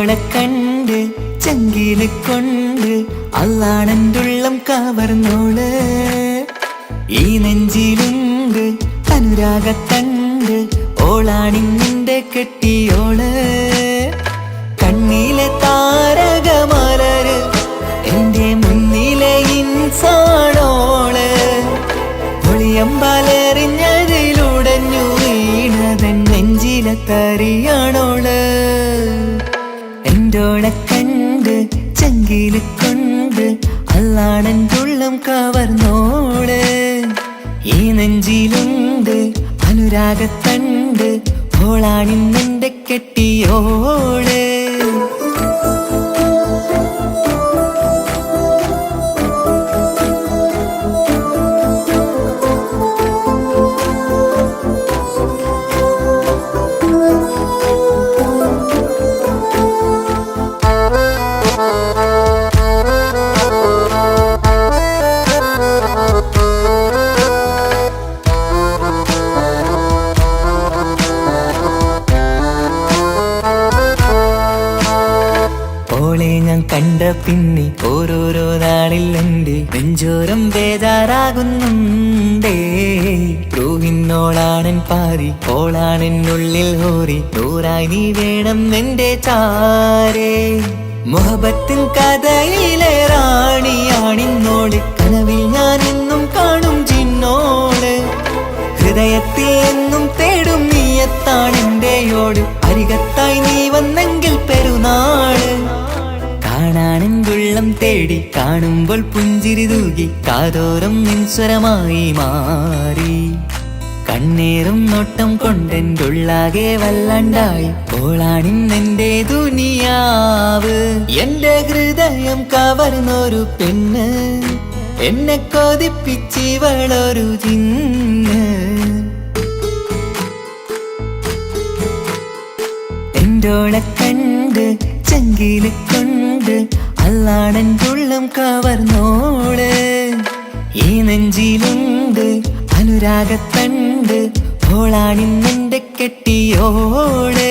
എന്റോളെ കണ്ട് ചങ്കില് കൊണ്ട് അള്ളാണെന്തുള്ളം കവർന്നോള്. ഈ നെഞ്ചിലുണ്ട് അനുരാഗത്തണ്ട്, ഓളാണിന്നിന്റെ കെട്ടിയോള്. കണ്ണിലെ താരകമലര് എന്റെ മുന്നിലെ ഇൻസാണോള്. ഒളിയമ്പാലെറിഞ്ഞതിലുടഞ്ഞു വീണതൻ നെഞ്ചിലെ തരിയാണോള്. എന്റോളെ കണ്ട് ചങ്കില് കൊണ്ട് അള്ളാണെന്തുള്ളം കവർന്നോള്. ഈ നെഞ്ചിലുണ്ട് അനുരാഗത്തണ്ട്, ഓളാണിന്നെന്റെ കെട്ടിയോള്. ഞാൻ കണ്ട പിന്നെ ഓരോരോ നാളിൽ എന്റെ നെഞ്ചോരം ബേജാറാകുന്നുണ്ടേ. റൂഹിന്നോളാണൻ പാതി, ഓളാണെന്നുള്ളിൽ ഹോറി, നൂറായി നീ വേണം എന്റെ ചാരേ. മുഹബത്തിൻ കഥയിലെ റാണിയാണിന്നോള്, കനവിൽ ഞാൻ എന്നും കാണും ചിന്നോള്. ഹൃദയത്തിൽ എന്നും തേടും നീയത്താണെന്റെയോട്, അരികത്തായി നീ വന്നെങ്കിൽ പെരുന്നാള്. കാണാനെന്തുള്ളം തേടി കാണുമ്പോൾ പുഞ്ചിരി തൂകി, കാതോരം നിൻസ്വരമായി മാറി. കണ്ണേറും നോട്ടം കൊണ്ടെന്തുള്ളാകെ വല്ലാണ്ടായി, ഓളാണിന്നെന്റെ ദുനിയാവ്. എന്റെ ഹൃദയം കവർന്നൊരു പെണ്ണ്, എന്നെ കൊതിപ്പിച്ചിവളൊരു ജിന്ന്. എന്റോളെ കണ്ട് ചങ്കില് കൊണ്ട് അള്ളാണെന്തുള്ളം കവർന്നോള്. ഈ നെഞ്ചിലുണ്ട് അനുരാഗത്തണ്ട്, ഓളാണിന്നെന്റെ കെട്ടിയോള്.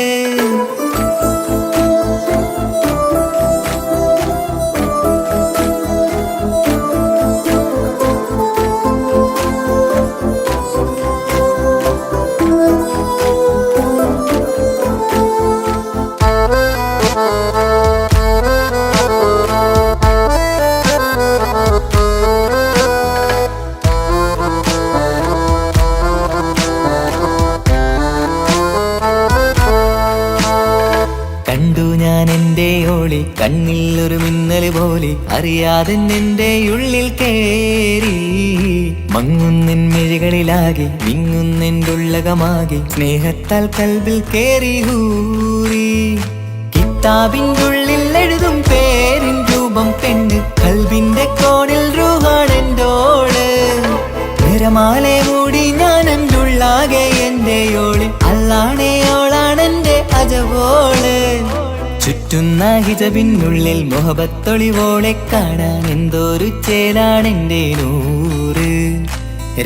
കണ്ണിൽ ഒരു മിന്നല് പോലെ അറിയാതെ എന്റെ ഉള്ളിൽ കേറി. മങ്ങുന്നെൻ മിഴികളിലാകെ വിങ്ങുന്നെന്റെ ഉള്ളകമാകെ, സ്നേഹത്താൽ കൽബിൽ കേറി ഹൂറി. കിതാബിന്റെ ഉള്ളിൽ എഴുതും പേരിൻ രൂപം പെണ്ണ്, കൽബിന്റെ കോണിൽ റൂഹാണെന്റോള്. നിറമാലെ മൂടി ഞാൻ എന്റെ ഉള്ളാകെ എന്റെയോള്, അല്ലാണേയോളാണെന്റെ അജവോള്. ചുറ്റുന്ന ഹിജബിനുള്ളിൽ മുഹബത്തൊളിവോളെ കാണാൻ എന്തോരു ചേലാണെന്റെ നൂറ്.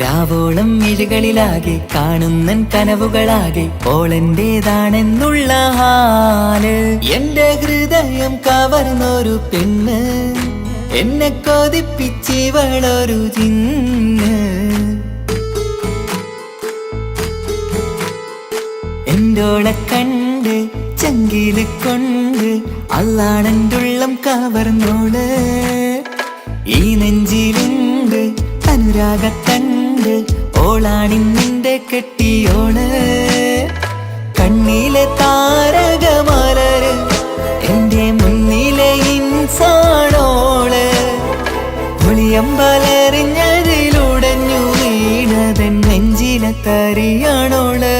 രാവോളം മിഴികളിലാകെ കാണുന്നൻ കനവുകളാകെ, ഓളെന്റേതാണെന്നുള്ള ഹാല്. എന്റെ ഹൃദയം കവർന്നൊരു പെണ്ണ്, എന്നെ കൊതിപ്പിച്ചിവളൊരു ജിന്ന്. എന്റോളെ കണ്ട് ചങ്കില് കൊണ്ട് അള്ളാണെന്തുള്ളം കവർന്നോള്. ഈ നെഞ്ചിലുണ്ട് അനുരാഗത്തണ്ട്, ഓളാണിന്നിന്റെ കെട്ടിയോള്. കണ്ണിലെ താരകമലര് എന്റെ മുന്നിലെ ഇൻസാണോള്. ഒളിയമ്പാലെറിഞ്ഞതിലുടഞ്ഞു വീണതൻ നെഞ്ചിലെ തരിയാണോള്.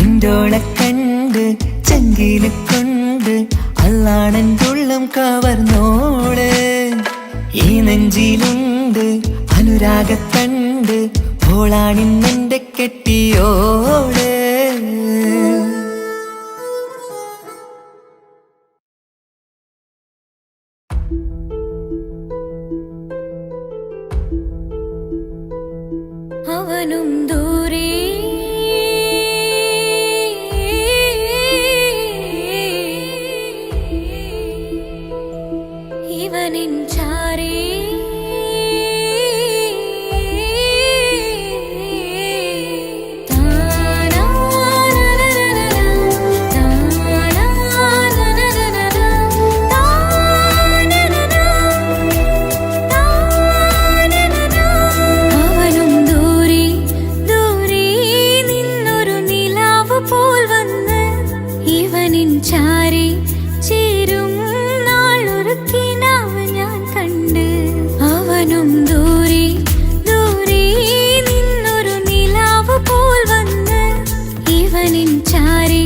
എന്റോളെ കണ്ട് ചങ്കില് കൊണ്ട് അള്ളാണെന്തുള്ളം കവർന്നോള്. ഈ നെഞ്ചിലുണ്ട് അനുരാഗത്തണ്ട്, ഓളാണിന്നെന്റെ കെട്ടിയോള്. അവനും ദൂരെ ചാരി ചേരും നാളൊരുക്കിനാവ് ഞാൻ കണ്ട്. അവനും ദൂരെ ദൂരെ നിന്നൊരു നിലാവ് പോൽ വന്ന് ഇവനിൻ ചാരി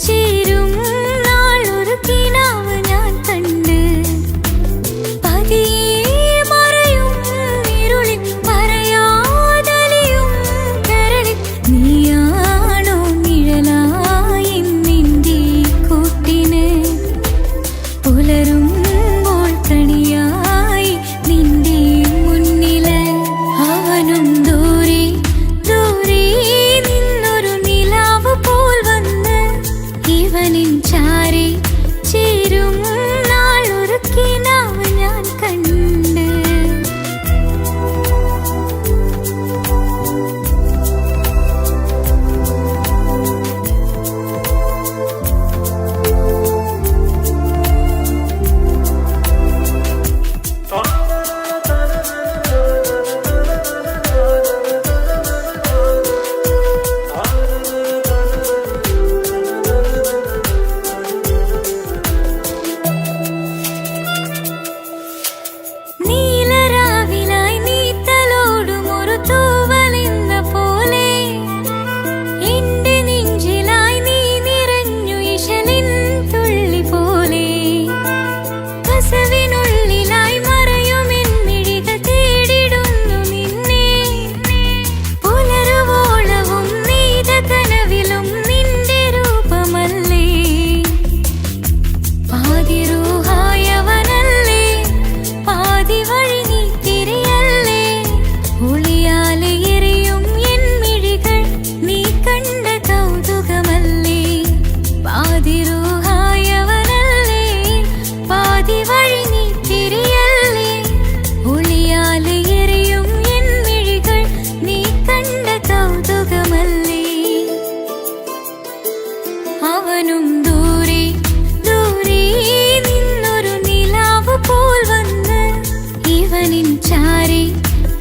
ചേരും നാളൊരുക്കിനാവ് ഞാൻ കണ്ട്. പതിയെ മറയും ഇരുളിൽ പറയാതലിയും കരളിൽ നീയാണോ നിഴലായി നിന്റെ കൂട്ടിന്. പുലരുമ്പോൾ കണിയായി നിന്റെ മുന്നില്. അവനും ദൂരെ ദൂരെ നിന്നൊരു നിലാവ് പോൽ വന്ന് ഇവനിൻ ചാരി ചേരും നാളൊരുക്കിനാവ് ഞാൻ കണ്ട്. നീലരാവിലായി നീ തലോടും ഒരു തൂവലെന്ന പോലെ എന്റെ നെഞ്ചിലായി നീ നിറഞ്ഞു ഇശലിൻ തുള്ളി പോലെ. കസവിനുള്ളിലായി മറയുമെൻ മിഴികൾ തേടിടുന്നു നിന്നെ. പുലരുവോളവും നെയ്ത കനവിലും നിന്റെ രൂപമല്ലേ. പാതിരൂഹായവനല്ലേ പാതി വഴി നീ തിരിയല്ലേ. ഒളിയാലെ എറിയും എൻ മിഴികൾ നീ കണ്ട കൗതുകമല്ലേ. പാതിരൂഹായവനല്ലേ പാതി വഴി നീ തിരിയല്ലേ. ഒളിയാലെ എറിയും എൻ മിഴികൾ നീ കണ്ട കൗതുകമല്ലേ. അവനും ദൂരെ ദൂരെ നിന്നൊരു നിലാവ് പോൽ വന്ന് ഇവനിൻ ചാരി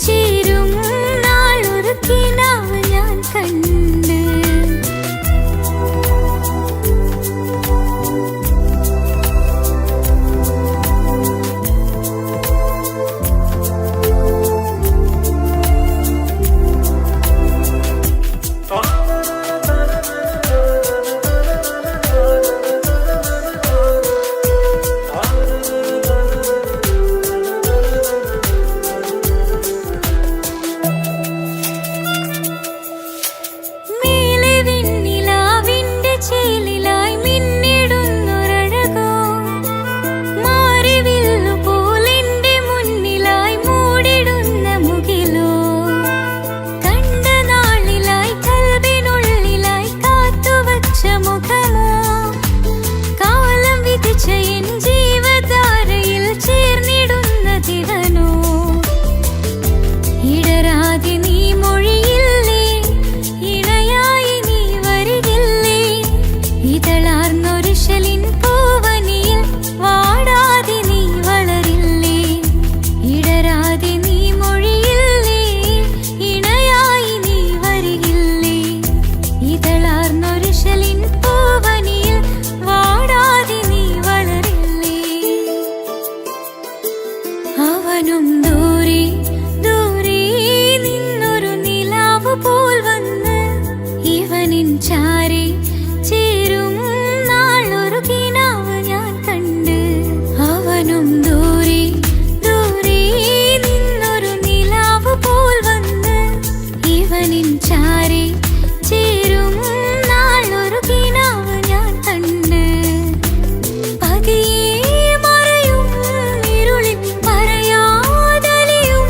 ചേരും നാളൊരുക്കിനാവ് ഞാൻ കണ്ട്. മേലെ വിണ്ണിലാവിന്റെ ചേലിലായി മിന്നിടുന്നൊരഴകോ. മാറിവില്ലു പോലെന്റെ മുന്നിലായി മൂടിടുന്ന മുകിലോ. കണ്ട നാളിലായി കൽബിനുള്ളിലായി കാത്തുവച്ച മുഖമോ. കാലം വിധിച്ച എൻ ജീവധാരയിൽ ചേർന്നിടുന്ന ദിവനോ. ഇടരാതെ നീ മൊഴിയില്ലേ ഇണയായി നീ വരികില്ലേ. ഇതളാർന്നൊരിശലിൻ പൂവനിയിൽ വാടാതെ നീ വളരില്ലേ. ഇടരാതെ നീ മൊഴിയില്ലേ ഇണയായി നീ വരികില്ലേ. ഇതളാർന്നൊരിശലിൻ പൂവനിയിൽ വാടാതെ നീ വളരില്ലേ. അവനും ദൂരെ ദൂരെ നിന്നൊരു നിലാവ് പോൽ വന്ന് ഇവനിൻ ചാരി ചേരും നാളൊരുക്കിനാവ് ഞാൻ കണ്ട്. അവനും ദൂരെ ദൂരെ നിന്നൊരു നിലാവ് പോൽ വന്ന് ഇവനിൻ ചാരി ചേരും നാളൊരുക്കിനാവ് ഞാൻ കണ്ട്. പതിയെ മറയും ഇരുളിൽ പറയാതലിയും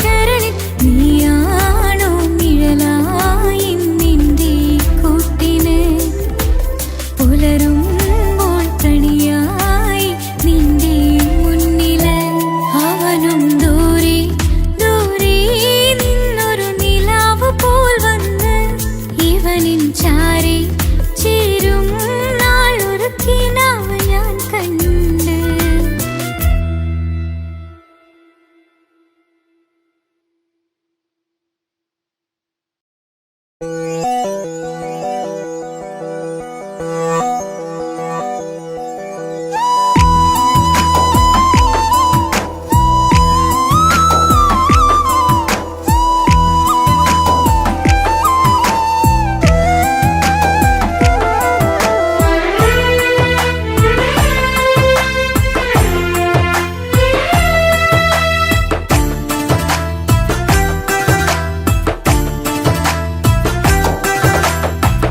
കരളിൽ നീയാണോ നിഴലായി നിന്റെ കൂട്ടിന്. പുലരുമ്പോൾ കണിയായി നിന്റെ മുന്നില്. അവനും ദൂരെ ദൂരെ നിന്നൊരു നിലാവ് പോൽ വന്ന് ഇവനിൻ ചാരി ചേരും നാളൊരുക്കിനാവ് ഞാൻ കണ്ട്.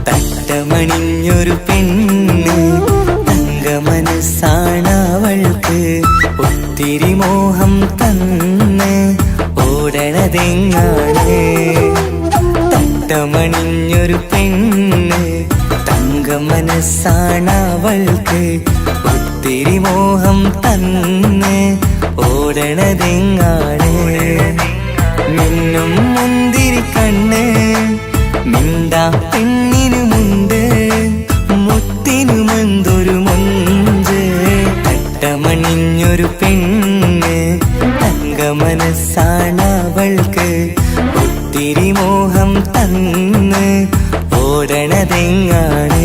തട്ടമണിഞ്ഞൊരു പെണ്ണ് തങ്ക മനസ്സാണവൾക്ക് ഒത്തിരി മോഹം തന്ന് ഓടണതെങ്ങാണ് തട്ടമണിഞ്ഞൊരു പെണ്ണ് തങ്ക മനസ്സാണവൾക്ക് ഒത്തിരി മോഹം തന്ന് ഓടണതെങ്ങാണ് മിന്നും മുന്തിരി കണ്ണ് മിണ്ടാ പെണ്ണിനുമുണ്ട് മുത്തിനുമെന്തൊരു മുഞ്ച് തട്ടമണിഞ്ഞൊരു പെണ്ണ് തങ്ക മനസ്സാണവൾക്ക് ഒത്തിരി മോഹം തന്ന് ഓടണതെങ്ങാണ്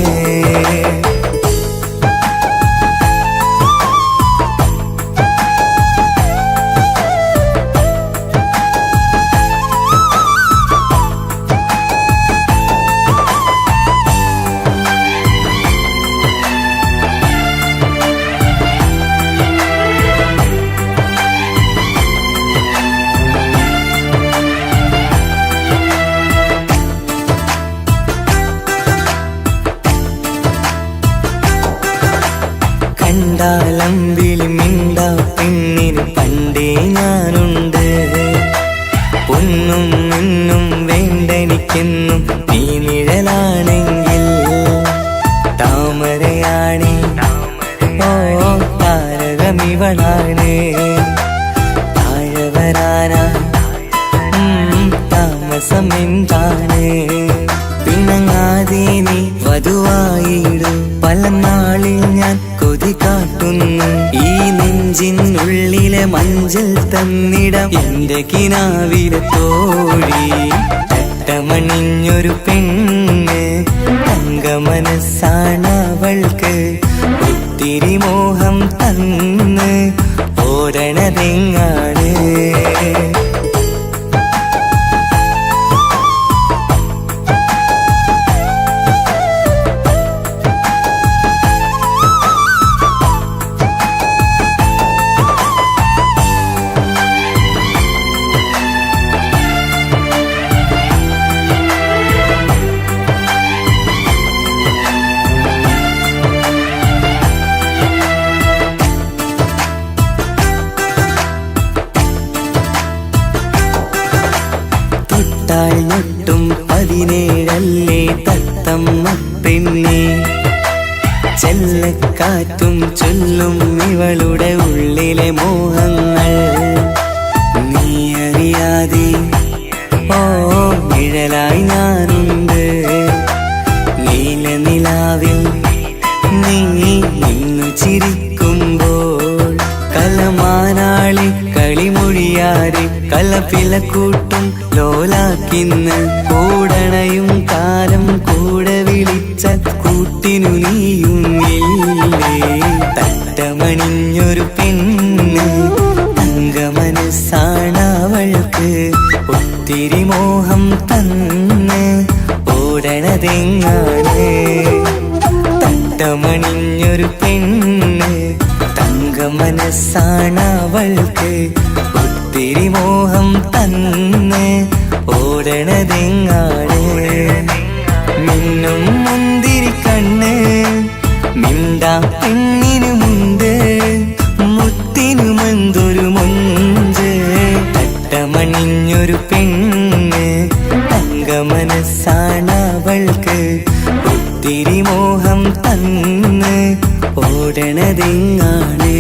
കണ്ടാലമ്പിളി മിണ്ടാ പെണ്ണിന് പണ്ടേ ഞാനുണ്ട് പൊന്നും മിന്നും വേണ്ടെനിക്കെന്നും നീ നിഴലാണെങ്കിൽ താമരയാണേ ഓ താരകമിവളാണ് താഴെ വരാനാ താമസം എന്താണ് പിണങ്ങാതെ നീ വധുവായിടും പല നാളിൽ ഞാൻ കൊതി കാട്ടുന്നു ഈ നെഞ്ചിനുള്ളിലെ മഞ്ചൽ തന്നിടം എന്റെ കിനാവിലെ തോഴി തട്ടമണിഞ്ഞൊരു പെണ്ണ് തങ്ക മനസ്സാണവൾക്ക് ഒത്തിരി മോഹം തന്ന് ഓടണതെങ്ങാണ് ൊട്ടും 17 തത്തമ്മ പെണ്ണെ ചെല്ലക്കാറ്റും ചൊല്ലും ഇവളുടെ ഉള്ളിലെ മോഹങ്ങൾ നീ അറിയാതെ ഓ നിഴലായി ഞാനുണ്ട് നീല നിലാവിൽ നീ ഇന്നു ചിരിക്കുമ്പോൾ കലമാനാളി കളിമൊഴിയാതെ കലപ്പിലക്കൂട്ടും ലോലാക്കിന്ന് കൂടണയും കാലം കൂടെ വിളിച്ച കൂട്ടിനു നീയുന്നില്ലേ തട്ടമണിഞ്ഞൊരു പെണ്ണ് തങ്ക മനസ്സാണവൾക്ക് ഒത്തിരി മോഹം തന്ന് ഓടണതെങ്ങാണ് തട്ടമണിഞ്ഞൊരു പെണ്ണ് തങ്ക മനസ്സാണവൾക്ക് ഒത്തിരി മോഹം തന്ന് ഓടണതെങ്ങാണ് മിന്നും മുന്തിരി കണ്ണ് മിണ്ടാ പെണ്ണിനുമുണ്ട് മുത്തിനുമെന്തൊരു മുഞ്ച് തട്ടമണിഞ്ഞൊരു പെണ്ണ് തങ്ക മനസ്സാണവൾക്ക് ഒത്തിരി മോഹം തന്ന് ഓടണതെങ്ങാണ്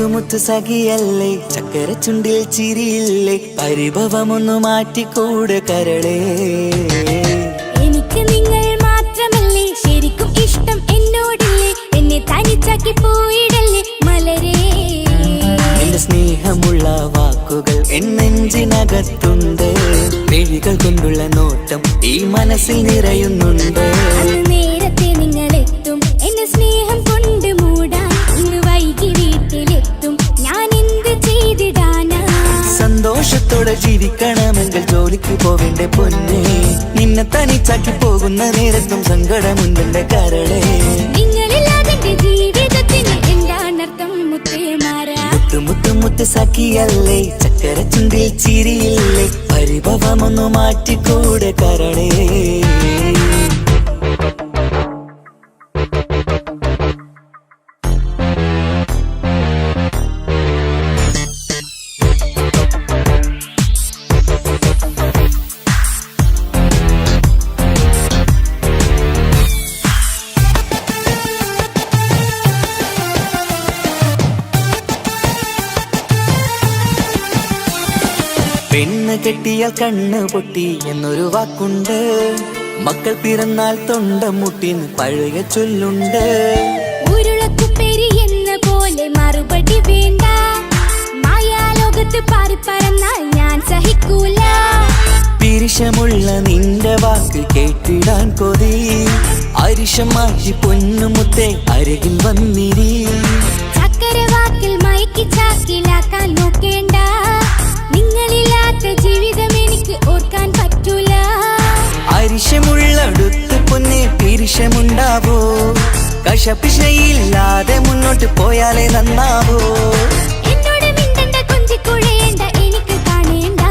മുത്തു സഖിയല്ലേ ചക്കര ചുണ്ടിൽ ചിരിയില്ലേ പരിഭവമൊന്നു മാറ്റിക്കൂടെ കരളേ എനിക്ക് നിങ്ങൾ മാത്രമല്ലേ ശരിക്കും ഇഷ്ടം എന്നോടില്ലേ എന്നെ തനിച്ചാക്കി പോയിടല്ലേ മലരേ എന്റെ സ്നേഹമുള്ള വാക്കുകൾ എന്നെഞ്ചിനകത്തുണ്ട് മിഴികൾ കൊണ്ടുള്ള നോട്ടം ഈ മനസ്സിൽ നിറയുന്നുണ്ട് അന്ന് നേരത്തെ നിങ്ങളെത്തും എന്റെ സ്നേഹം കൊണ്ട് മൂടാൻ ഇന്ന് വൈകി വീട്ടിലെത്തും ഞാൻ എന്ത് ചെയ്തിടാനാ സന്തോഷത്തോടെ ജീവിക്കണമെങ്കിൽ ജോലിക്ക് പോവേണ്ട പൊന്നേ നിന്നെ തനിച്ചാക്കി പോകുന്ന നേരത്തും സങ്കടമുണ്ടെന്റെ കരളേ നിങ്ങളില്ലാതെ എന്റെ ജീവിതത്തിന് എന്താണർത്ഥം മുത്തേമാരാ മുത്ത് സഖിയല്ലേ ചക്കര ചുണ്ടിൽ ചിരിയില്ലേ പരിഭവമൊന്നു മാറ്റിക്കൂടെ കരളേ പെണ്ണ് കെട്ടിയാൽ കണ്ണ് പൊട്ടി എന്നൊരു വാക്കുണ്ട് മക്കൾ പിറന്നാൽ തൊണ്ട മുട്ടിന് പഴയ ചൊല്ലുണ്ട് ഉരുളക്കുപ്പേരി എന്ന പോലെ മറുപടി വേണ്ട മായാലോകത്ത് പാറിപ്പറന്നാൽ ഞാൻ സഹിക്കൂല പിരിശമുള്ള നിന്റെ വാക്ക് കേട്ടിടാൻ കൊതി അരിശം മാറ്റി പൊന്നുമുത്തെ അരികിൽ വന്നിരി ചക്കരവാക്കിൽ മയക്കി ചാക്കിലാക്കാൻ നോക്കേണ്ട നിങ്ങളില്ലാത്ത ജീവിതം എനിക്ക് ഓർക്കാൻ പറ്റൂല അരിശമുള്ളടുത്ത് പൊന്നെ പിരിശമുണ്ടാവോ കശപിശയില്ലാതെ മുന്നോട്ട് പോയാലേ നന്നാവോ എന്നോട് മിണ്ടണ്ട കൊഞ്ചിക്കുഴയേണ്ട എനിക്ക് കാണേണ്ട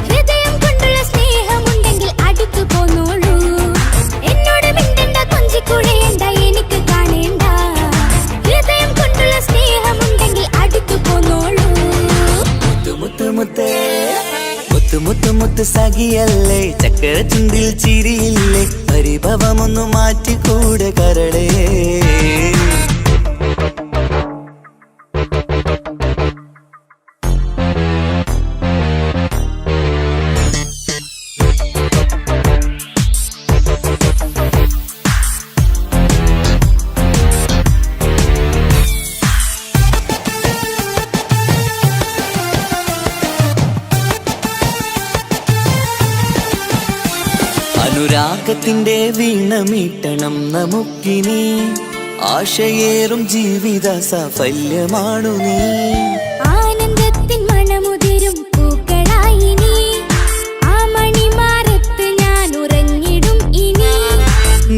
ഹൃദയം കൊണ്ടുള്ള സ്നേഹമുണ്ടെങ്കിൽ അടുത്തു പോന്നോളൂ എന്നോട് മിണ്ടണ്ട കൊഞ്ചിക്കുഴയേണ്ട എനിക്ക് കാണേണ്ട ഹൃദയം കൊണ്ടുള്ള സ്നേഹമുണ്ടെങ്കിൽ അടുത്തു പോന്നോളൂ മുത്ത് സഖിയല്ലേ ചക്കര ചുണ്ടിൽ ചിരിയില്ലേ പരിഭവമൊന്നു മാറ്റിക്കൂടെ കരളേ അനുരാഗത്തിന്റെ വീണമീട്ടണം നമുക്കിനി ആശയേറും ജീവിത സാഫല്യമാണു നീ ആനന്ദത്തിൻ മണമുതിരും പൂക്കളായി നീ ആ മണിമാറത്ത് ഞാൻ ഉറങ്ങിടും ഇനി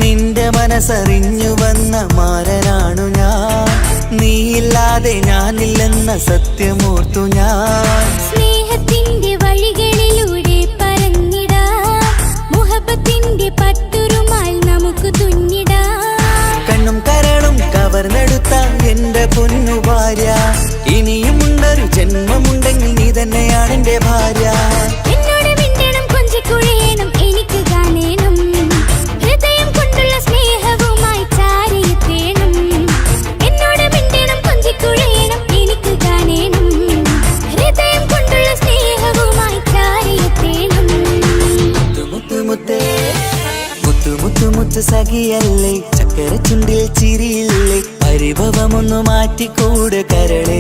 നിന്റെ മനസ്സറിഞ്ഞു വന്ന മാരനാണു ഞാൻ നീയില്ലാതെ ഞാനില്ലെന്ന സത്യമോർത്തു ഞാൻ സ്നേഹത്തിന്റെ വഴികളിലൂടെ പറന്നിടാം മുഹബത്തിന്റെ പട്ടുറുമാൽ നമുക്ക് തുന്നിടാം കണ്ണും കരളും കവർന്നെടുത്ത എന്റെ പൊന്നു ഭാര്യ ഇനിയുമുണ്ടൊരു ജന്മമുണ്ടെങ്കിൽ നീ തന്നെയാണ് എന്റെ ഭാര്യ എന്നോട് മിണ്ടണം കൊഞ്ചിക്കുഴയണം എനിക്ക് കാണേണം ഹൃദയം കൊണ്ടുള്ള സ്നേഹവുമായി ചാരിയെത്തേണം എന്നോട് മിണ്ടണം കൊഞ്ചിക്കുഴയണം എനിക്ക് കാണേണം ഹൃദയം കൊണ്ടുള്ള സ്നേഹവുമായി ചാരിയെത്തേണം മുത്ത് സഖിയല്ലേ ചക്കര ചുണ്ടിൽ ചിരിയില്ലേ പരിഭവമൊന്നു മാറ്റിക്കൂടെ കരളേ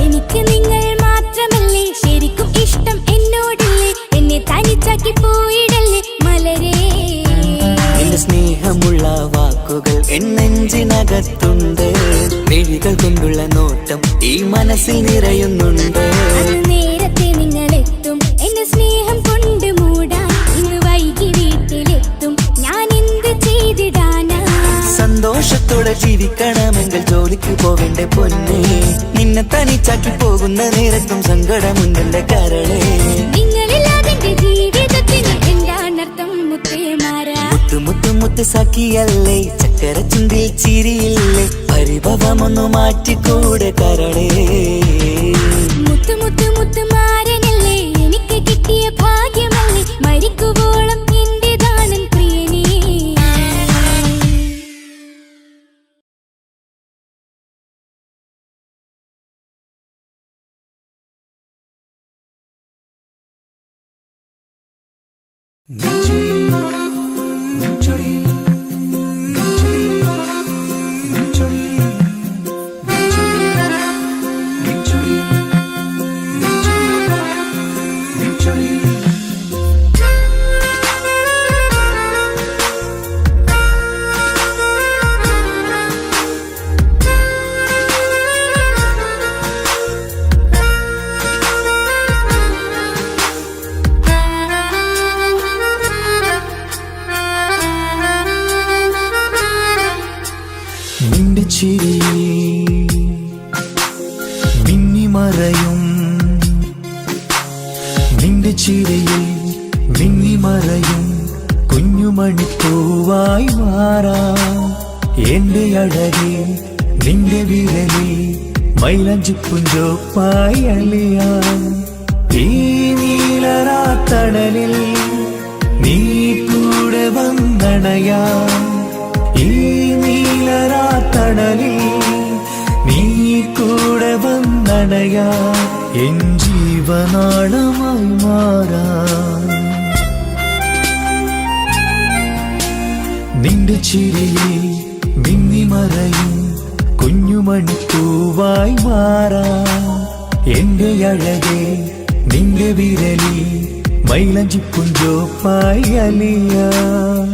എനിക്ക് നിങ്ങൾ മാത്രമല്ലേ ശരിക്കും ഇഷ്ടം എന്നോടില്ലേ എന്നെ തനിച്ചാക്കി പോയിടല്ലേ മലരേ എന്റെ സ്നേഹമുള്ള വാക്കുകൾ എന്നെഞ്ചിനകത്തുണ്ട് മിഴികൾ കൊണ്ടുള്ള നോട്ടം ഈ മനസ്സിൽ നിറയുന്നുണ്ട് അന്ന് നേരത്തെ നിങ്ങളെത്തും എന്റെ സ്നേഹം കൊണ്ട് മൂടാൻ ഇന്ന് വൈകി വീട്ടിലെത്തും ഞാൻ എന്ത് ചെയ്തിടാനാ സന്തോഷത്തോടെ ജീവിക്കണമെങ്കിൽ ജോലിക്ക് പോവേണ്ട പൊന്നേ നിന്നെ തനിച്ചാക്കി പോകുന്ന നേരത്തും സങ്കടമുണ്ടെന്റെ കരളേ നിങ്ങളില്ലാതെ എന്റെ ജീവിതത്തിന് എന്താണർത്ഥം മുത്തേമാരാ മുത്ത് സഖിയല്ലേ ചക്കര ചുണ്ടിൽ ചിരിയില്ലേ പരിഭവമൊന്നു മാറ്റിക്കൂടെ കരളേ മുത്ത് മാരനല്ലേ എനിക്ക് കിട്ടിയ ഭാഗ്യമല്ലേ മരിക്കുവോളം നിന്റെ ചിരിയിൽ മിന്നിമറയും, നിന്റെ ചിരിയിൽ മിന്നിമറയും കുഞ്ഞുമണിപ്പൂവായി മാറാം. എന്റെ അഴകെ നിന്റെ വിരലിൽ മൈലഞ്ചിപ്പുഞ്ചോപ്പായി അലിയാം. ഈ നീലരാത്തണലിൽ നീ കൂടെ വന്നണയാം. ഈ നീലരാത്തണലിൽ നീ കൂടെ വന്നണയാ. എൻ ജീവനാളമായി മാറാം. നിന്റെ ചിരിയിൽ മിന്നിമറയും കുഞ്ഞുമണിപ്പൂവായി മാറാം. എന്റെ അഴകെ നിന്റെ വിരലിൽ മൈലഞ്ചിപ്പുഞ്ചോപ്പായി അലിയാം.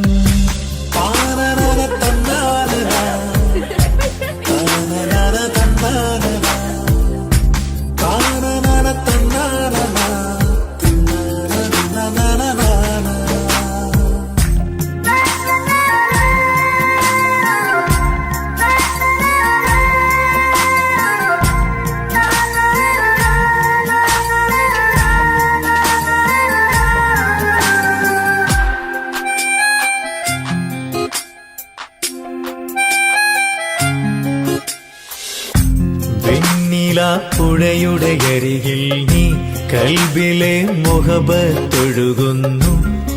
പുഴയുടെ അരികിൽ നീ കൽബിലെ മുഹബത്തൊഴുകുന്നു.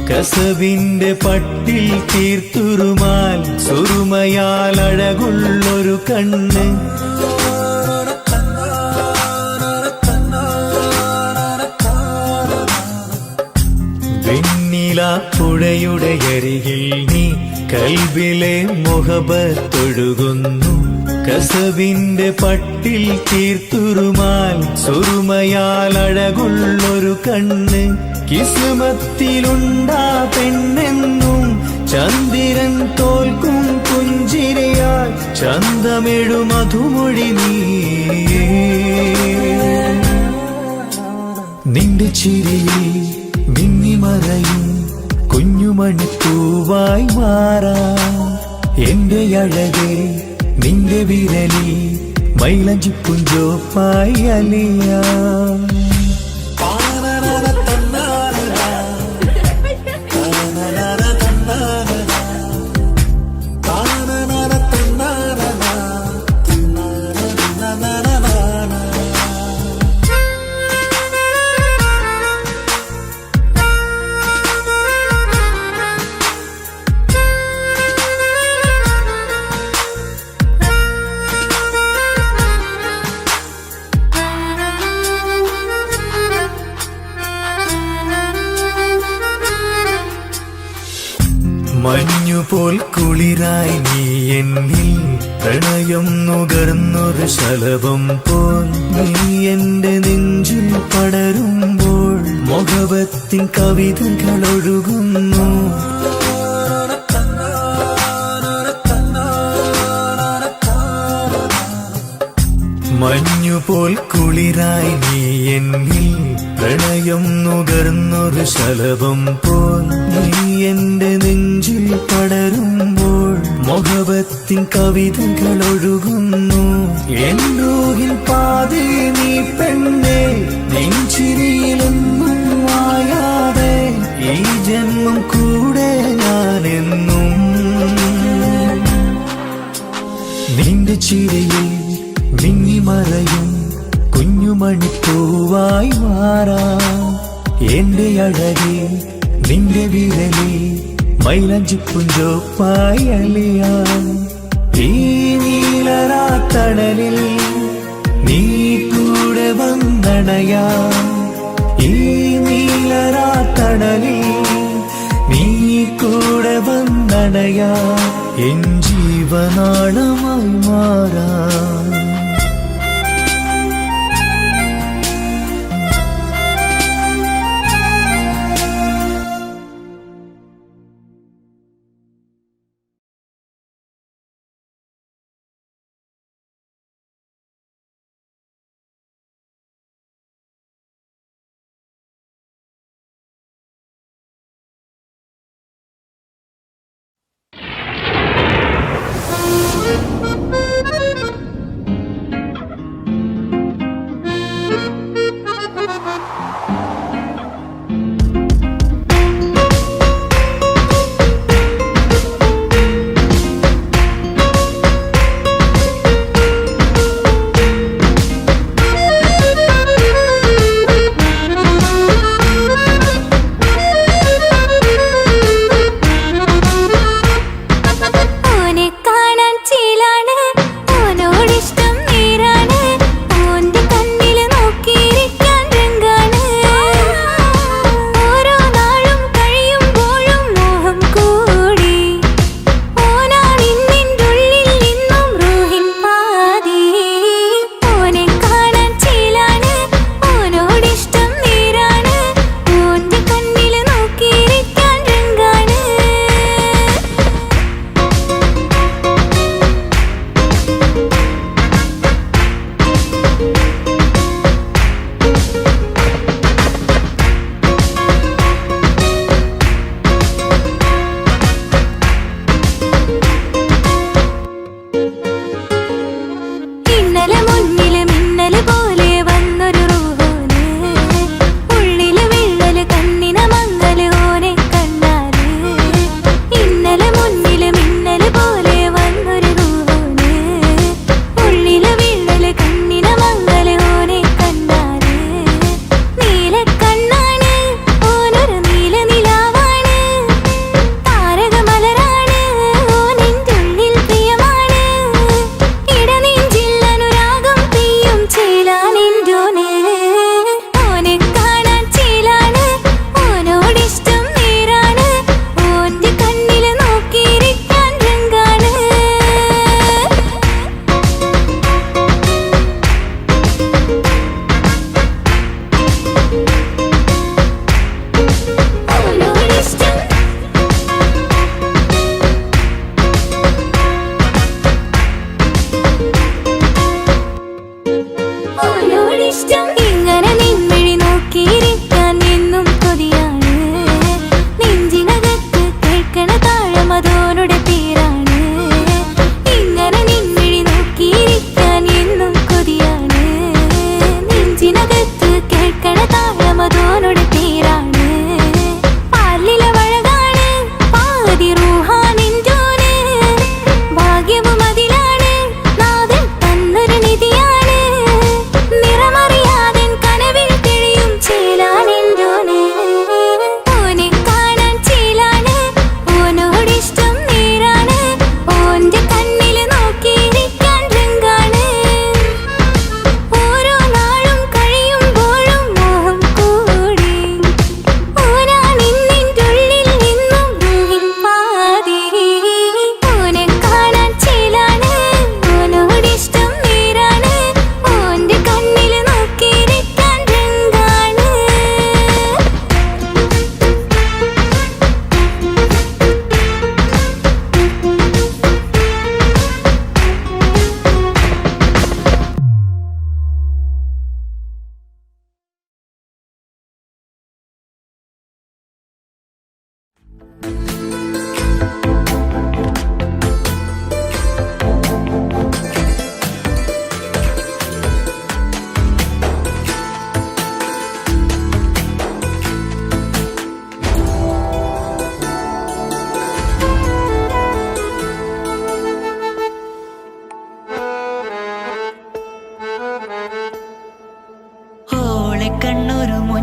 കസവിന്റെ പട്ടിൽ തീർത്തുറുമാൽ സുറുമയാൽ അഴകുള്ളൊരു കണ്ണ്. വെണ്ണില പുഴയുടെ അരികിൽ നീ കൽബിലെ മുഹബത്തൊഴുകുന്നു. കസവിന്റെ പട്ടിൽ തീർത്തുറുമാൽ സുറുമയാൽ അഴകുള്ളൊരു കണ്ണ്. കിസ്മത്തിലുണ്ടാ പെണ്ണെന്നും ചന്ദ്രൻ തോൽക്കും പുഞ്ചിരിയാൽ ചന്തമെഴു മധുമൊഴി നീയേ. നിന്റെ ചിരിയിൽ മിന്നിമറയും കുഞ്ഞുമണിപ്പൂവായി മാറാം. എന്റെ അഴകെ നിന്റെ വിരലിൽ മൈലഞ്ചിപ്പുഞ്ചോപ്പായി അലിയാം. മഞ്ഞുപോൽ കുളിരായി നീ എന്നിൽ പ്രണയം നുകർന്നൊരു ശലഭം പോൽ. നീ എന്റെ നെഞ്ചിൽ പടരുമ്പോൾ മുഹബത്തിൻ കവിതകൾ ഒഴുകുന്നു. മഞ്ഞുപോൽ കുളിരായി നീ എന്നിൽ പ്രണയം നുകർന്നൊരു ശലഭം പോൽ. നീ എന്റെ നെഞ്ചിൽ പടരുമ്പോൾ മുഹബത്തിൻ കവിതകൾ ഒഴുകുന്നു. എൻ റൂഹിൻ പാതി നീ പെണ്ണേ, നെഞ്ചിരിയിലൊന്നും മായാതെ ഈ ജന്മം കൂടെ ഞാനെന്നും. നിന്റെ ചിരിയിൽ മിന്നിമറയും കുഞ്ഞുമണിപ്പൂവായി മാറാം. എന്റെ അഴകെ നിന്റെ വിരലിൽ മൈലഞ്ചിപ്പുഞ്ചോപ്പായി അലിയാം. ഈ നീലരാത്തണലിൽ നീ കൂടെ വന്നണയാം. ഈ നീലരാത്തണലിൽ കൂടെ വന്നണയാ എൻ ജീവനാളമായി മാറാ.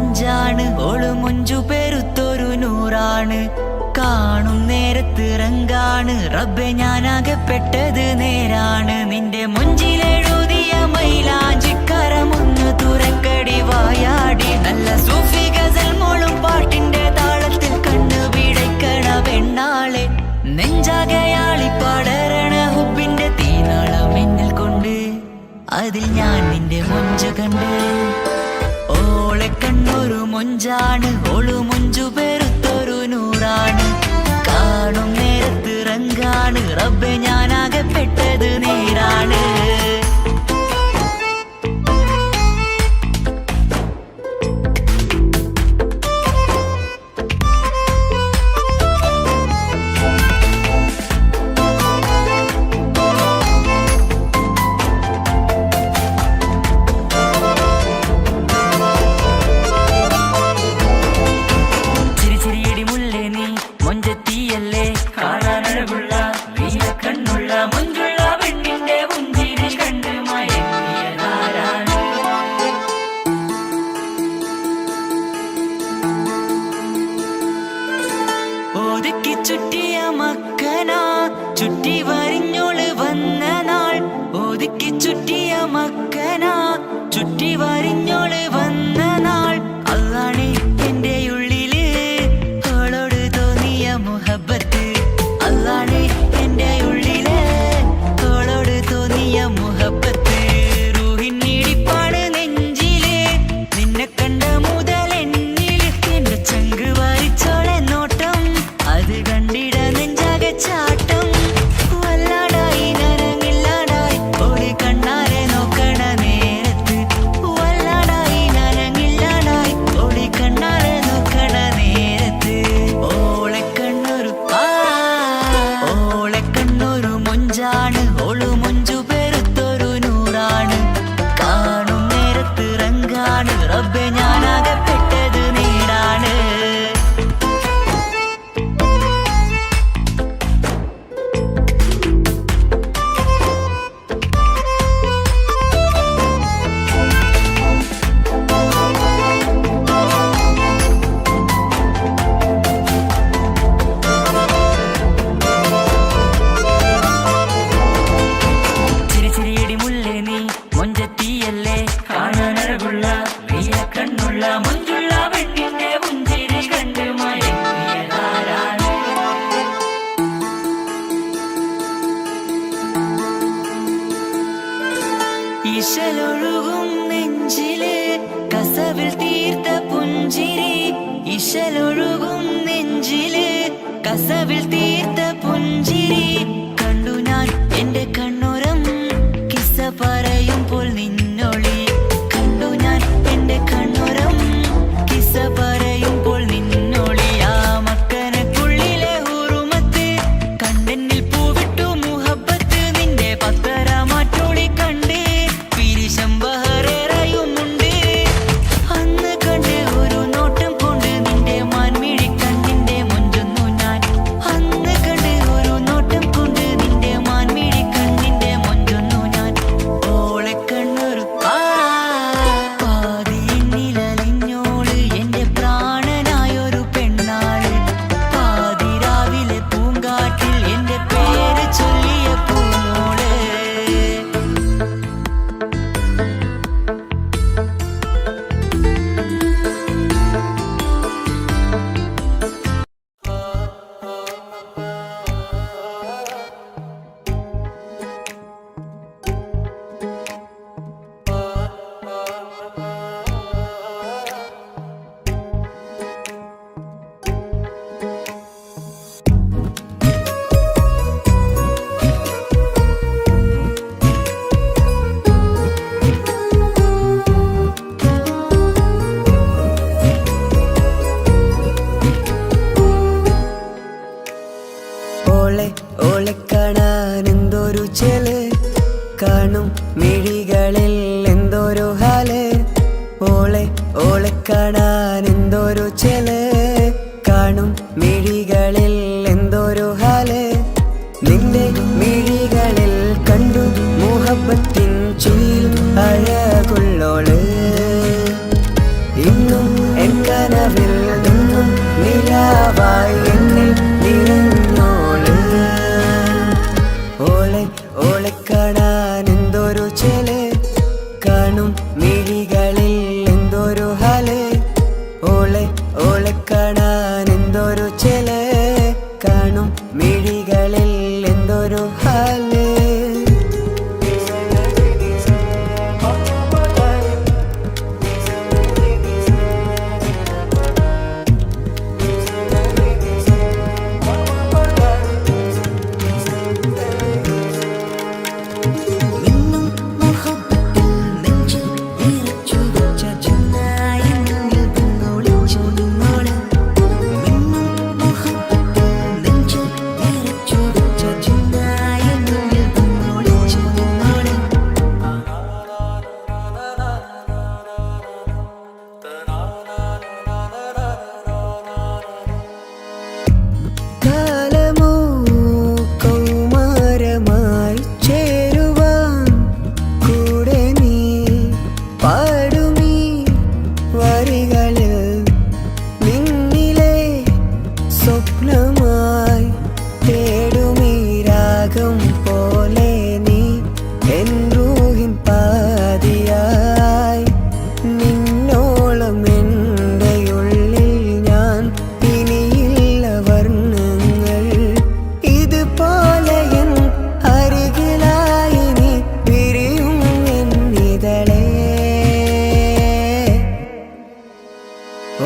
നെഞ്ചാണ് ഓള് മുഞ്ചു പെരുത്തൊരു നൂറാണ്. കാണും നേരത്ത് റങ്കാണ് റബ്ബെ ഞാനാകപ്പെട്ടത് നേരാണ്. നിന്റെ മുഞ്ചിലെഴുതിയ മൈലാഞ്ചിക്കരമൊന്ന് തുറക്കടി വായാടി. നല്ല സൂഫി ഗസൽ മോളും പാട്ടിന്റെ താളത്തിൽ കണ്ണു പിടയ്ക്കണ പെണ്ണ് മൊഞ്ച് കണ്ട്. ഓളെ കണ്ണൊരു മൊഞ്ചാണ്, ഓളു മൊഞ്ചു പെരുത്തൊരു നൂറാണ്. കാണും നേരത്ത് റങ്കാണ്, റബ്ബെ ഞാനാകെ പെട്ടത് നേരാണ്. ഒതുക്കി ചുറ്റിയ മക്കന ചുറ്റി വരിഞ്ഞോള് വന്ന നാൾ. ഒതുക്കി ചുറ്റിയ മക്കന ചുറ്റി വരിഞ്ഞോള് വന്ന നാൾ. അതാണ് എന്റെ ഉള്ളില് അവളോട് തോന്നിയ മുഹബത്ത്. അതാണ് എന്റെ ഉള്ളില് അവളോട് തോന്നിയ മുഹബത്ത്. റൂഹിന്നിടിപ്പാണ് നെഞ്ചില്, നിന്നെ കണ്ട മുതൽ എന്നില്. എന്റെ ചങ്ക് വാരിച്ചോളെ നോട്ടം, അത് കണ്ടിട നെഞ്ചാകെ ചാട്ടം. വല്ലാടായി നനങ്ങില്ലാടായി ഓടി കണ്ണാരെ നോക്കണ നേരത്ത്. വല്ലാടായി നനങ്ങില്ലാടായി ഓടി കണ്ണാരെ നോക്കണ നേരത്ത്. ഓളെ കണ്ണൊരു മൊഞ്ചാണ്, ഓളു മൊഞ്ചു പെരുത്തൊരു നൂറാണ്. കാണും നേരത്ത് റങ്കാണ്, റബ്ബെ ഞാനാകെ പെട്ടത് നേരാണ്. ഇശലൊഴുകും നെഞ്ചില് കസവിൽ തീർത്ത പുഞ്ചിരി. ഇശലൊഴുകും നെഞ്ചില് കസവിൽ തീർത്ത പുഞ്ചിരി. കണ്ടു ഞാൻ എന്റെ കണ്ണുരം കിസ്സ പറയുമ്പോൾ നിന്നൊളി. കണ്ടു ഞാൻ എന്റെ കണ്ണുരം കിസ്സ പറയുമ്പോൾ നിന്നൊളി. ആ മക്കനക്കുള്ളിലെ ഹുറുമത്ത് കണ്ടെന്നിൽ പൂവിട്ടു മുഹബത്ത്. നിന്റെ പത്തര മാറ്റോളി കണ്ട് പിരിശം ബഹറേറയുന്നുണ്ട്. അന്ന് കണ്ട് ഒരു നോട്ടം കൊണ്ട് നിന്റെ മാൻമിഴി കണ്ണിന്റെ മൊഞ്ചൊന്നു ഞാൻ. അന്ന് കണ്ട് ഒരു നോട്ടം കൊണ്ട് നിന്റെ മാൻമിഴി കണ്ണിന്റെ മൊഞ്ചൊന്നു ഞാൻ. ഓളെ കണ്ണൊരു പാതിയിന്നിലലിഞ്ഞോള് എന്റെ പ്രാണനായൊരു പെണ്ണാള്. പാതിരാവിലെ പൂങ്കാട്ടിൽ എന്റെ പേര് ചൊല്ലിയ പൂമോള്. ഓളെ കാണാൻ എന്തൊരു ചെല്, കാണും മിഴികളിൽ എന്തൊരു ഹാല്. ഓളെ കാണാൻ എന്തൊരു ചെല്, കാണും മിഴികളിൽ എന്തൊരു ഹാല്. നിന്റെ മിഴികളിൽ കണ്ടു മുഹബത്തിൻ ചുയിൽ അഴകുള്ളോള്. ഇന്നും എൻ കനവിൽ നിന്നും നിലാവായി എന്നിൽ നിറഞ്ഞോള്. ഓളെ കാണാൻ എന്തൊരു ചെല്, കാണും മിഴികളിൽ എന്തൊരു ഹാല്. ഓളെ കാണാൻ എന്തൊരു ചെല്, കാണും മിഴികളിൽ എന്തൊരു ഹാല്. കാലമോ കൗമാരമായി ചേരുവാൻ കൂടെ നീ പാടുമീ വരികളിൽ നിന്നിലെ സ്വപ്നമായി തേടുമീ രാഗം പോലെ നീ എൻ റൂഹിൻ പാതിയായി നിന്നോളം എൻ്റെ ഉള്ളിൽ ഞാൻ ഇനിയില്ല വർണ്ണങ്ങൾ ഇതുപോലെ എൻ അരികിലായി നീ പിരിയും എന്നിതളേ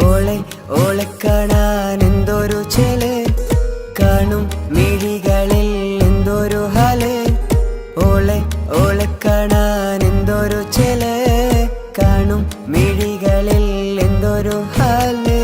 ഓളെ ഓളെ കാണാൻ എന്തൊരു ചെല് കാണും മിഴികളിൽ എന്തൊരു ഹാല് ഓളെ ഓളെ കാണാൻ എന്തൊരു ചെല് കാണും മിഴികളിൽ എന്തൊരു ഹാല്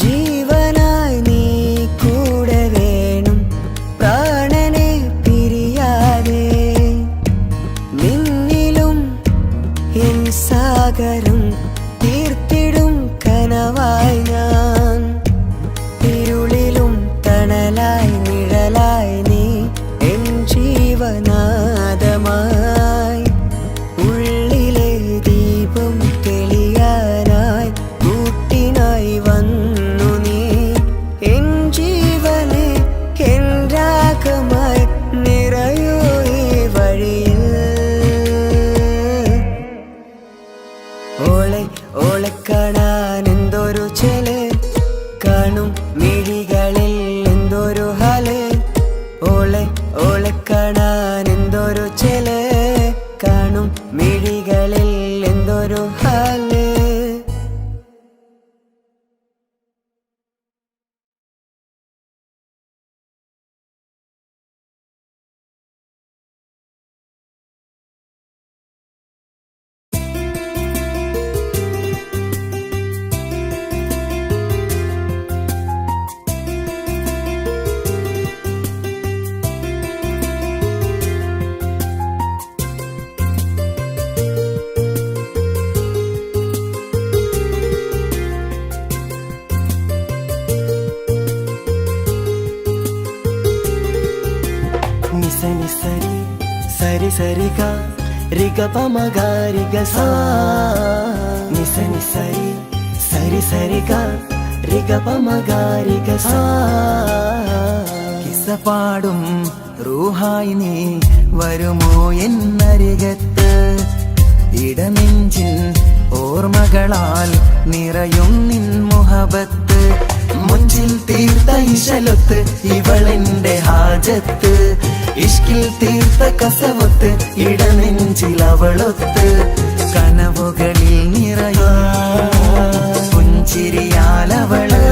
ജീവനായി നീ കൂടെ വേണം പ്രാണനെ പിരിയാതെ നിന്നിലും എൻ സാഗരം തീർത്തിടും കനവായി ഞാൻ ഇരുളിലും തണലായി നിഴലായി നീ എൻ ജീവനാദമായി ഉള്ളിലെ ദീപം തെളിയാനായി കൂട്ടിനായി വന്നു നീ എൻ ജീവനെ എൻ രാഗമായി നിറയൂ ഈ വഴിയിൽ ഓളെ ഓളെ കാണാൻ എന്തൊരു ചെല് കാണും മിഴികളിൽ എന്തൊരു ഹാല് ഓളെ ഓളെ കാണാൻ എന്തൊരു ചെല് കാണും മിഴികളിൽ എന്തൊരു ഹാല് నిసని సరి సరి సరిగా రిగ పమగా రిగ సా నిసని సరి సరి సరిగా రిగ పమగా రిగ సా കിസ്സപാടും റൂഹായി നീ വരുമോ എന്നരികത്ത് ഇടനെഞ്ചിൻ ഓർമ്മകളാൽ നിറയും നിൻ മുഹബത്ത് മുഞ്ചിൽ തീർത്ത ഇശലൊത്ത് ഇവളെന്റെ ഹാജത്ത് ഇഷ്കിൽ തീർത്ത കസവത്ത് ഇടനെഞ്ചിൽ അവളൊത്ത് കനവുകളിൽ നിറയും പുഞ്ചിരിയാലവള്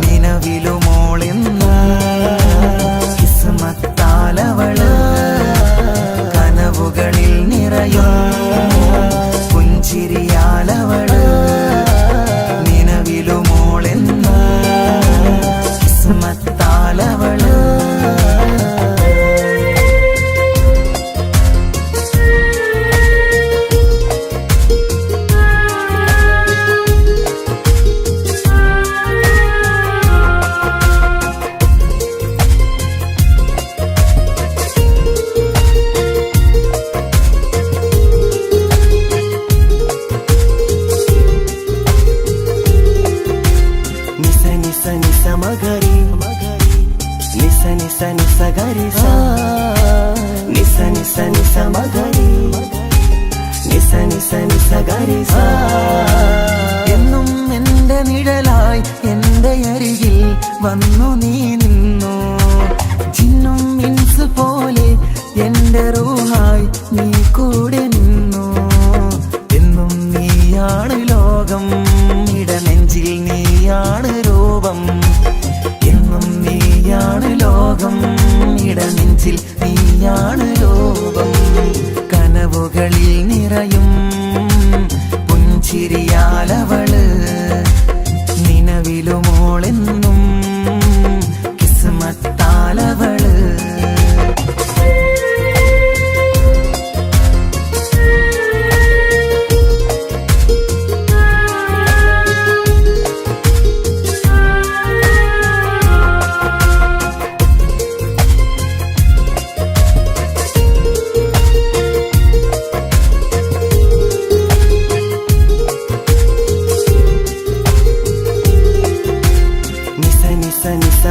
നിലവിലുമോളെന്ന് കിസ്മത്താലവള് കനവുകളിൽ നിറയും പുഞ്ചിരിയാലവള് നിലവിലുമോളെന്ന് കിസ്മത്താലവള് మగరి నిస నిస నిస గరి సా నిస నిస నిస మగరి నిస నిస నిస ഗരി സാ എന്നും എൻ്റെ നിഴലായി എൻ്റെ അരികിൽ വന്നു നീ നിന്നു ജിന്നും ഇൻസ് പോലെ എൻ്റെ നീയാണ് ലോകം കനവുകളിൽ നിറയും പുഞ്ചിരിയാലവള് നിലവിലുമോളെന്നും കിസ്മത്താലവള്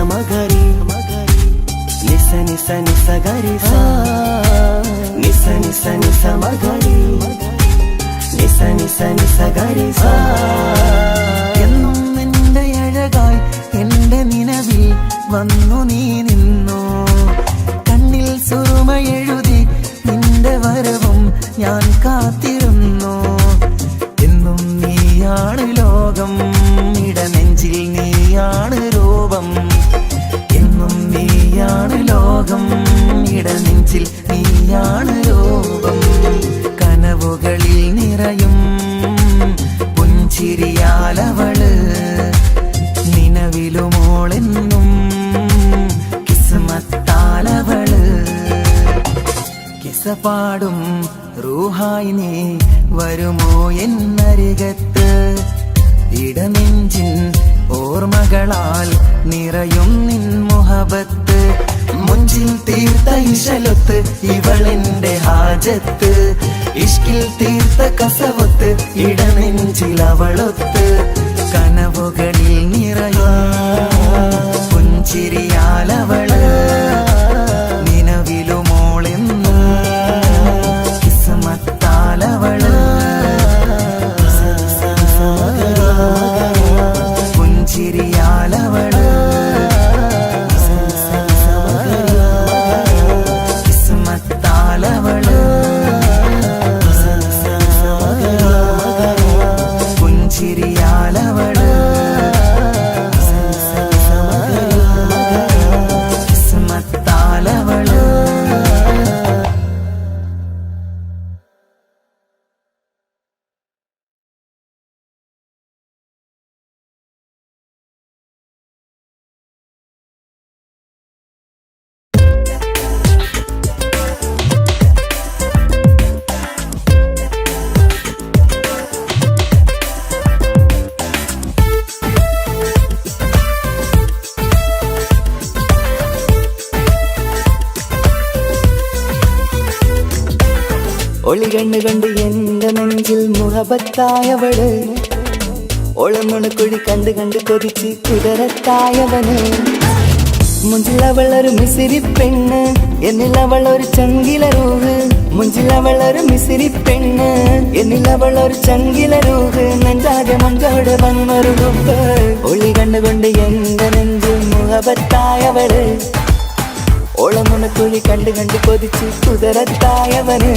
మగరి నిస నిస నిస గరి సా నిస నిస నిస మగరి నిస నిస നിസ ഗരി സാ എന്നും നിന്റെ അഴകായി എന്റെ നിലവിൽ വന്നു നീ നിന്നു കണ്ണിൽ സുറുമയെഴുതി നിന്റെ വരവും ഞാൻ കാത്തിരുന്നു എന്നും നീയാണ് ലോകം ഇടനെഞ്ചിൽ നീയാണ് രൂപം എന്നും നീയാണ് ലോകം ഇടനെഞ്ചിൽ നീയാണ് രൂപം കനവുകളിൽ നിറയും പുഞ്ചിരിയാലവള് നിലവിലുമോളെന്നും കിസ്മത്താലവള് കിസപാടും റൂഹായി നീ വരുമോ എന്നരികത്ത് ഇടനെഞ്ചിൻ ഓർമ്മകളാൽ നിറയും നിൻ മുഹബത്ത് മുഞ്ചിൽ തീർത്ത ഇശലൊത്ത് ഇവളെന്റെ ഹാജത്ത് ഇഷ്കിൽ തീർത്ത കസവത്ത് ഇടനെഞ്ചിൽ അവളൊത്ത് കനവുകളിൽ നിറയും പുഞ്ചിരിയാലവള് നിലവിലുമോളെന്നും കിസ്മത്താലവള് പുഞ്ചിരിയാലവള് കിസ്മത്താലവള് പുഞ്ചിരിയാലവള് കിസ്മത്താലവള് ഒളി കണ്ണു കണ്ട് എന്റെ നെഞ്ചിൽ മുഹബത്തായവള് ഒളമുണക്കുഴി കണ്ട് കണ്ട് കൊതിച്ച് കുതിരത്തായവന് മുഞ്ചിലവളൊരു മിസിരി പെണ്ണ് എന്നിലവളൊരു ചങ്കില രൂഹ് മുഞ്ചിലവളൊരു മിസിരി പെണ്ണ് എന്നിലവളൊരു ചങ്കില രൂഹ് നെഞ്ചാകെ മഞ്ചോട് വന്നൊരു റുപ്പ് ഒളി കണ്ണുകൊണ്ട് എന്റെ നെഞ്ചിൽ മുഹബത്തായവള് ഓളമുണക്കുഴി കണ്ട് കണ്ട് കൊതിച്ച് കുതിരത്തായവന്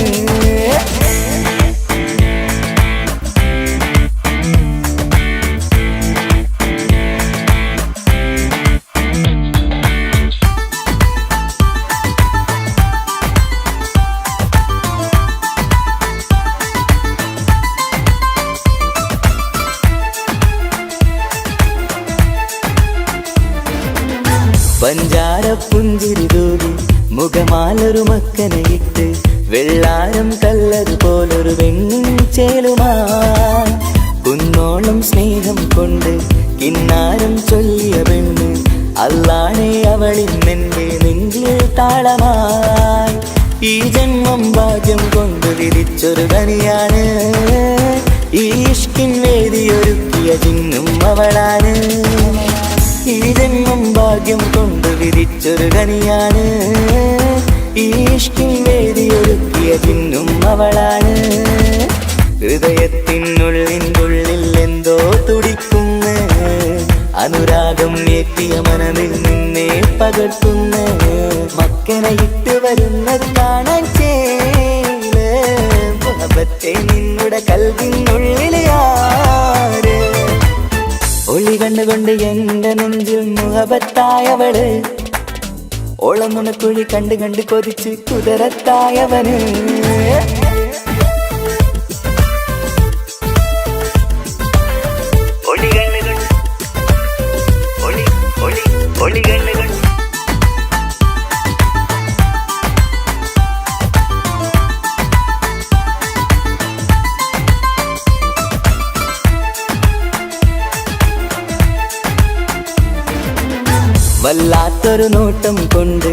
പഞ്ചാര പുഞ്ചിരി തൂകി മുഖമാലൊരു മക്കനയിട്ട് വെള്ളാരം കല്ലതുപോലൊരു വെണ്ണിൻ ചേലുമായി കുന്നോളം സ്നേഹം കൊണ്ട് കിന്നാരം ചൊല്ലിയ പെണ്ണ് അല്ലാണെ അവളിന്നെന്റെ നെഞ്ചിൽ താളമായി ഈ ജന്മം ഭാഗ്യം കൊണ്ട് വിരിച്ചൊരു കനിയാണ് ഈ ഇഷ്കിൻ വേദിയൊരുക്കിയ ജിന്നും അവളാണ് ഈ ജന്മം ഭാഗ്യം കൊണ്ട് വിരിച്ചൊരു കനിയാണ് ഈ ഇഷ്കിൻ വേദിയൊരുക്കിയ ജിന്നും അവളാണ് ഹൃദയത്തിനുള്ളിൽ എന്തോ തുടിക്കുന്ന അനുരാഗം ഏറ്റിയ മനതിൽ നിന്നെ പകർത്തുന്ന മക്കനെ ഇട്ട് വരുന്നത് കാണാൻ ചേല് മുഹബത്തെ നിന്നുടെ കൽവിനുള്ളിലെ ആര് ഒളി കണ്ടുകൊണ്ട് എന്റെ നെഞ്ചിൽ മുഹബത്തായവള് ഓളം നുണക്കുഴി കണ്ട് കണ്ട് കൊതിച്ച് കുതിരത്തായവന് വല്ലാത്തൊരു നോട്ടം കൊണ്ട്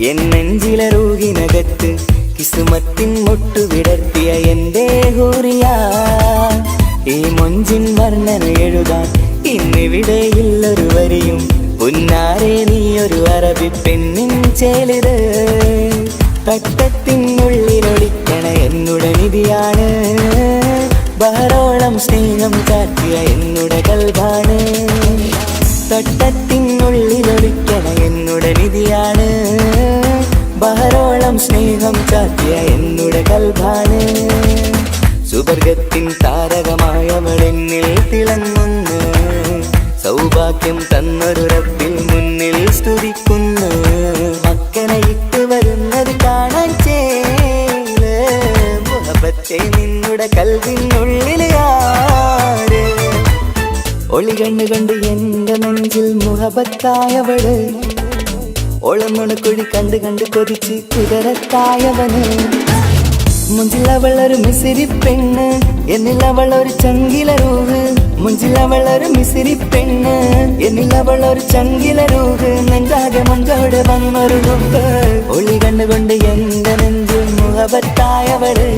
എൻ നെഞ്ചിലെ റൂഹിനകത്ത് കിസുമത്തിൻ മുട്ടു വിടർത്തിയ എന്റെ ഹൂറിയ ഈ മൊഞ്ചിൻ വർണ്ണന എഴുതാൻ ഇന്നിവിടെയില്ലൊരു വരിയും പുന്നാരെ നീയൊരു അറബി പെണ്ണിൻ ചേലിത് തട്ടത്തിനുള്ളിലൊളിക്കണ എന്നുടെ നിധിയാണ് ബഹറോളം സ്നേഹം ചാറ്റിയ എന്നുടെ കൽബാണ് തട്ടത്തിനുള്ളിലൊളിക്കണ എന്നുടെ നിധിയാണ് ബഹറോളം സ്നേഹം ചാറ്റിയ എന്നുടെ കൽബാണ് സുവർഗത്തിൻ താരകമായവളെന്നിൽ തിളങ്ങുന്നു സൗഭാഗ്യം തന്നൊരു റബ്ബിൽ മുന്നിൽ സ്തുതിക്കുന്നു മക്കനെ ഇട്ട് വരുന്നത് കാണാൻ ചേല് മുഹബത്തെ നിന്നുടെ കൽവിനുള്ളിൽ ആര് ഒളി കണ്ണു കണ്ട് എന്റെ നെഞ്ചിൽ മുഹബത്തായവള് ഓളം നുണക്കുഴി കണ്ട് കണ്ട് കൊതിച്ച് കുതിരത്തായവന് മുഞ്ചിലവളൊരു മിസിരി പെണ്ണ് എന്നിലവളൊരു ചങ്കില രൂഹ് മുഞ്ചിലവളൊരു മിസിരി പെണ്ണ് എന്നിലവളൊരു ചങ്കില രൂഹ് നെഞ്ചാകെ മഞ്ചോട് വന്നൊരു ലുക്ക് ഒളി കണ്ണുകൊണ്ട് എന്റെ നെഞ്ചിൽ മുഹബത്തായവള്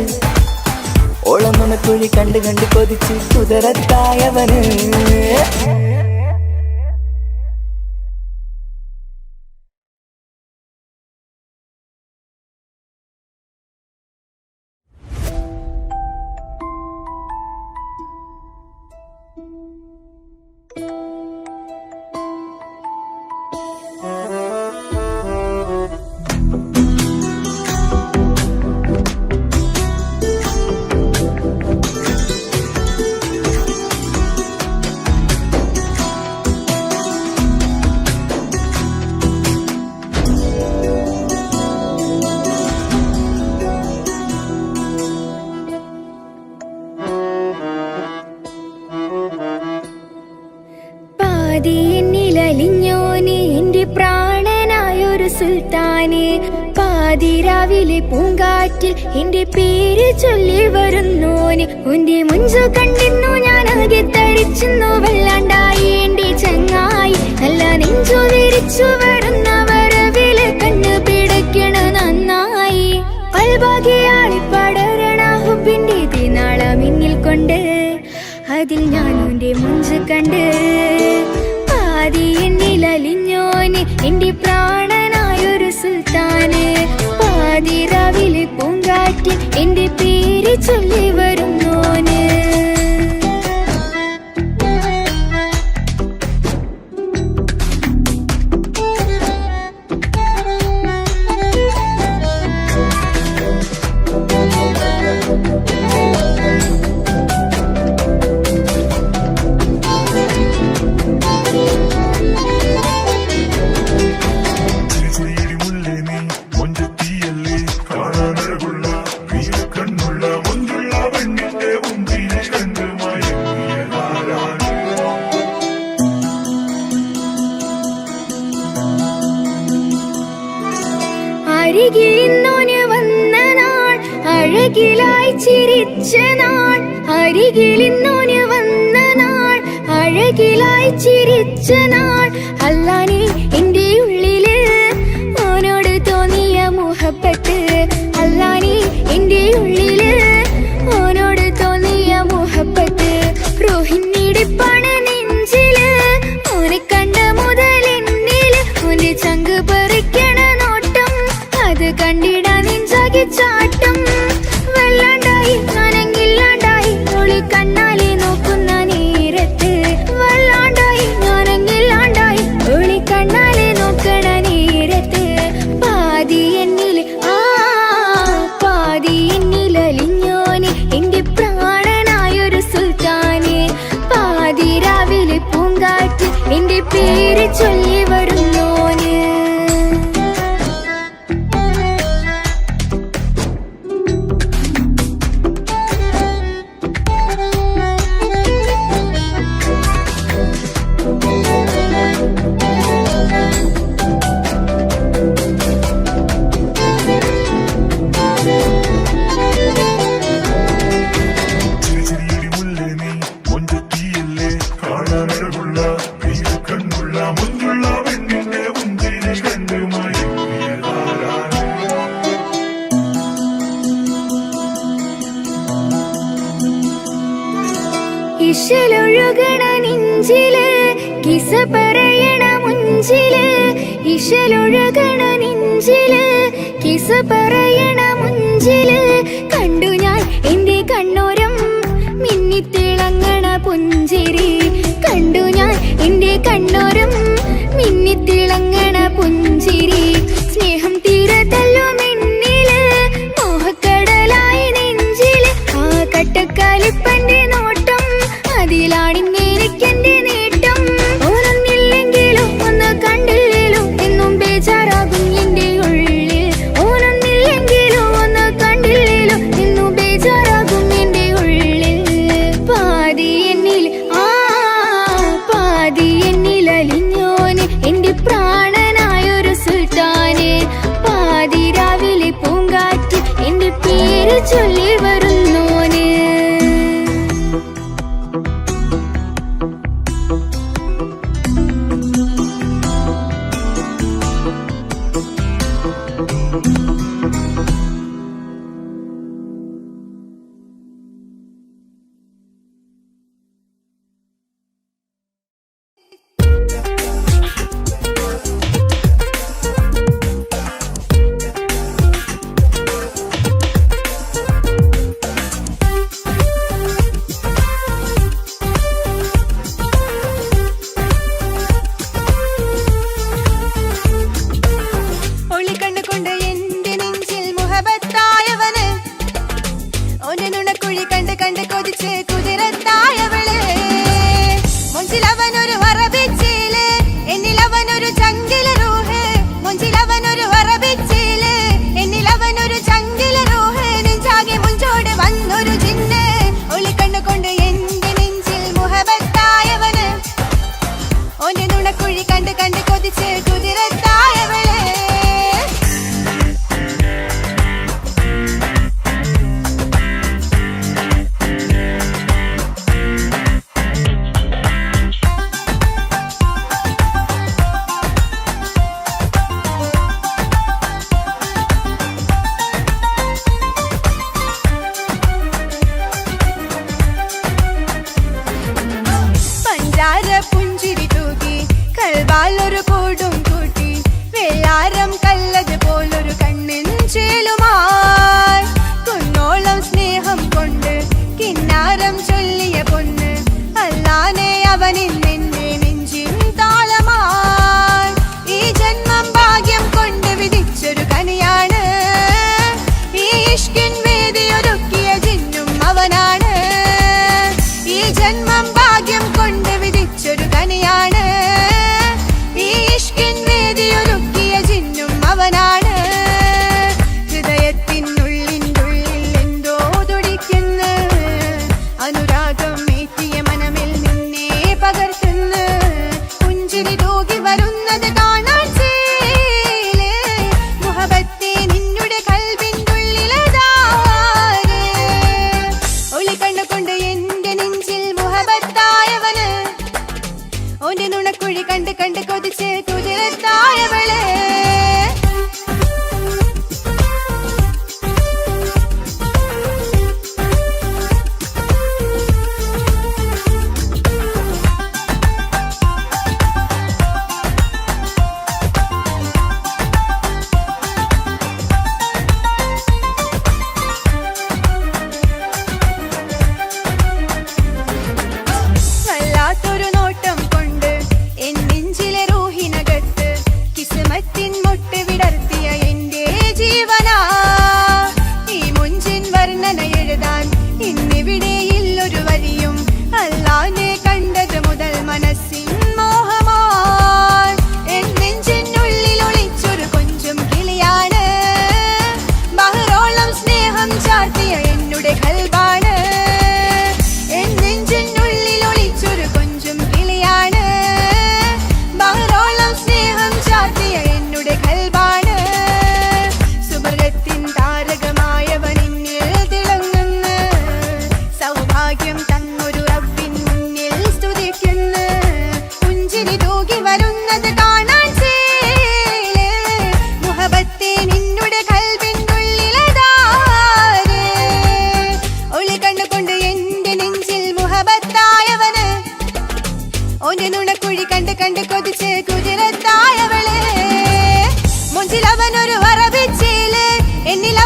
ഓളം നുണക്കുഴി കണ്ട് കണ്ട് കൊതിച്ച് കുതിരത്തായവന് എന്നിലലിഞ്ഞോനെ എന്റെ പ്രാണനായൊരു സുൽത്താനെ പാതിരാവിലെ പൂങ്കാറ്റിൽ എന്റെ പേര് ചൊല്ലി വരുന്നോന് ഉന്റെ മുഞ്ചു കണ്ടിരുന്നു ഞാൻ ആകെ തരിച്ചു വല്ലാണ്ടായി എന്റെ ചങ്ങായി നല്ല നെഞ്ചു വിരിച്ചു വരുന്ന വരവില് കണ്ണു പിടയ്ക്കണ നന്നായി പൽഭാഗ്യാളി പടരണ ഹുബിന്റെ തിനാള മിന്നിൽ കൊണ്ട് അതിൽ ഞാനുന്റെ മുഞ്ചു കണ്ട് പാതി എന്നിലലിഞ്ഞോന് എന്റെ പ്രാണനായൊരു സുൽത്താന് പാതിരാവിലെ പൂങ്കാറ്റിൽ എന്റെ പേര് ചൊല്ലി വരുന്നോന് അരികിലിന്നോന് വന്ന നാൾ അഴകിലായി ചിരിച്ച നാൾ അരികിലിന്നോന് വന്ന നാൾ അഴകിലായി ചിരിച്ച നാൾ അല്ലാനെ എന്റെ ഉള്ളില് ഓനോട് തോന്നിയ മുഹബത്ത് അല്ലാനെ എന്റെ ഉള്ളില് ഓനോട് തോന്നിയ മുഹബത്ത് റോഹിണിടിപ്പാണ് നെഞ്ചില് ഓനെ കണ്ട മുതൽ എന്നില് ഓന്റെ ചങ്ക് പറിക്കണ അത് കണ്ടിടാൻ നെഞ്ചാകെ ചാട്ടം വല്ലാണ്ടായി ഞാനങ്ങില്ലാണ്ടായി ഒളി കണ്ണാലെ നോക്കുന്ന നേരത്ത് വല്ലാണ്ടായി ഞാനങ്ങില്ലാണ്ടായി ഒളി കണ്ണാലെ നോക്കണ നേരത്ത് പാതി എന്നിലലിഞ്ഞോന് എന്റെ പ്രാണനായൊരു സുൽത്താന് പാതിരാവിലെ പൂങ്കാറ്റ് എന്റെ പേര് ചൊല്ലി വരുന്നോന് ഇശലൊഴുകണ നെഞ്ചില് കിസ പറയണ മുഞ്ചില് ഇശലൊഴുകണ നെഞ്ചില് കിസ പറയണ മുഞ്ചില് കണ്ടു ഞാൻ എന്റെ കണ്ണോരം മിന്നിത്തിളങ്ങണ പുഞ്ചിരി കണ്ടു ഞാൻ എന്റെ കണ്ണോരം മിന്നിത്തിളങ്ങണ പുഞ്ചിരി സ്നേഹം തീരതല്ലോ മിന്നില് മോഹക്കടലായി നെഞ്ചില് ആ കട്ടക്കാലിപ്പന്റെ നോട്ടം അതിലാണിന്നെനിക്കെന്റെ നേട്ടം ഓനൊന്നില്ലെങ്കിലും ഒന്ന് കണ്ടില്ലേലും എന്നും ബേജാറാകും എന്റെ ഉള്ളിൽ ഓനൊന്നില്ലെങ്കിലും ഒന്ന് കണ്ടില്ലേലും എന്നും ബേജാറാകും എന്റെ ഉള്ളിൽ പാതി എന്നിൽ പാതി എന്നിൽ അലിഞ്ഞോന് എന്റെ പ്രാണനായൊരു സുൽത്താന് പാതി രാവിലെ പൂങ്കാറ്റ് എന്റെ പേര് ചൊല്ലി വരുന്നോന്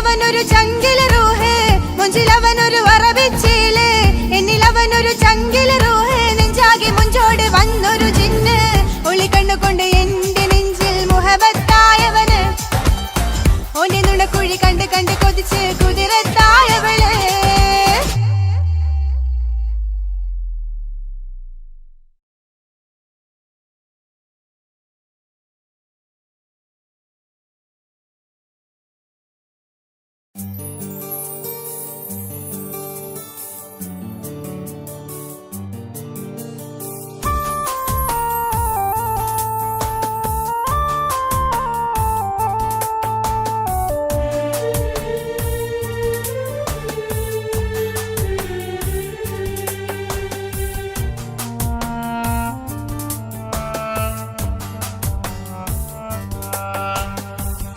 എന്നിലവനൊരു ചങ്കില റൂഹ്, മുഞ്ചിലവനൊരു അറബിച്ചീല്. എന്നിലവനൊരു ചങ്കില റൂഹ്, നെഞ്ചാകെ മുഞ്ചോട് വന്നൊരു ജിന്ന്. ഒളി കണ്ണുകൊണ്ട് എന്റെ നെഞ്ചിൽ മുഹബത്തായവന്, ഓന്റെ നുണക്കുഴി കണ്ട് കണ്ട് കൊതിച്ച് കുതിരത്തായവള്.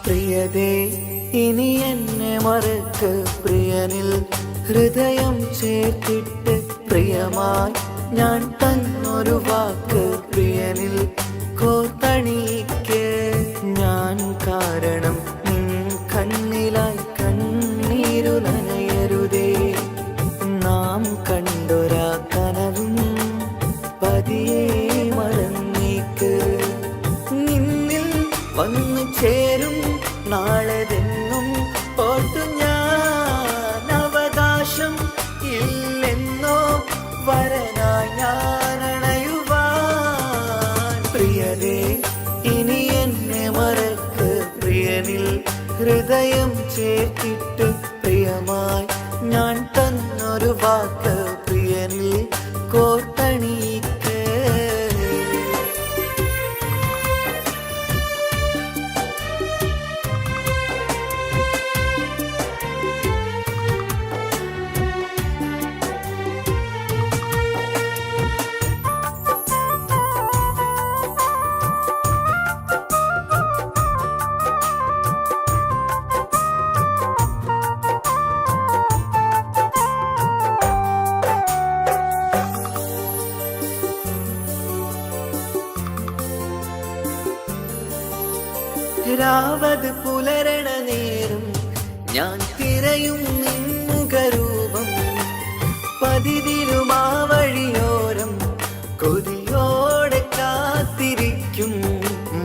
പ്രിയതേ ഇനി എന്നെ മറക്ക്, പ്രിയനിൽ ഹൃദയം ചേർത്തിട്ട് പ്രിയമായി ഞാൻ തന്നൊരു വാക്ക് പ്രിയനിൽ കോർത്തണിക്ക്. ഞാൻ കാരണം നിൻ കണ്ണിലായി കണ്ണീരു നനയരുതേ. നാം കണ്ടൊരാ കനവും പതിയെ മറന്നേക്ക്. നിന്നിൽ വന്നു ചേരും നാളെതെന്നും ഓർത്തു ഞാൻ. അവകാശം ഇല്ലെന്നോ വരനായി ഞാൻ അണയുവാൻ. പ്രിയരേ ഇനി എന്നെ മറക്ക്, പ്രിയനിൽ ഹൃദയം ചേർത്തിട്ട് പ്രിയമായി ഞാൻ തന്നൊരു വാക്ക് പ്രിയനിൽ കോർത്തണിക്ക്. രാവത് പുലരണ നേരം ഞാൻ തിരയും നിൻമുഖരൂപം. പതിവിലും ആ വഴിയോരം കൊതിയോടെ കാത്തിരിക്കും.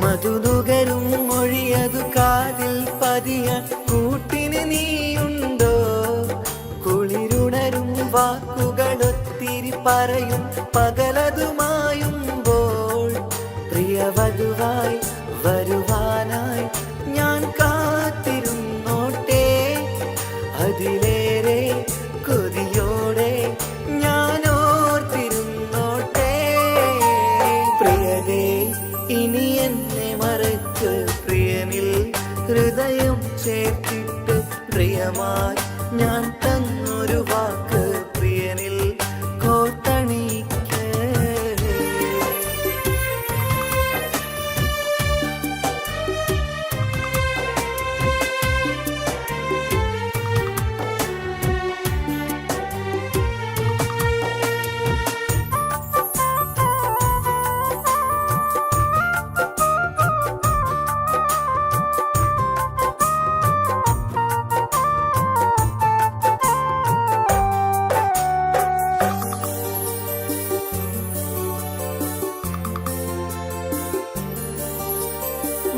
മധുനുകരും മൊഴിയതു കാതിൽ പതിയാൻ കൂട്ടിന് നീയുണ്ടോ? കുളിരുണരും വാക്കുകളൊത്തിരി പറയും പകലതുമായുമ്പോൾ. പ്രിയവധുവായി വരുവാനായി ഞാൻ കാത്തിരുന്നോട്ടെ. അതിലേറെ കൊതിയോടെ ഞാൻ ഓർത്തിരുന്നോട്ടെ. പ്രിയതേ ഇനി എന്നെ മറക്ക്, പ്രിയനിൽ ഹൃദയം ചേർത്തിട്ട് പ്രിയമായി ഞാൻ തന്നൊരു വാക്ക് പ്രിയനിൽ കോർത്തണിക്ക്.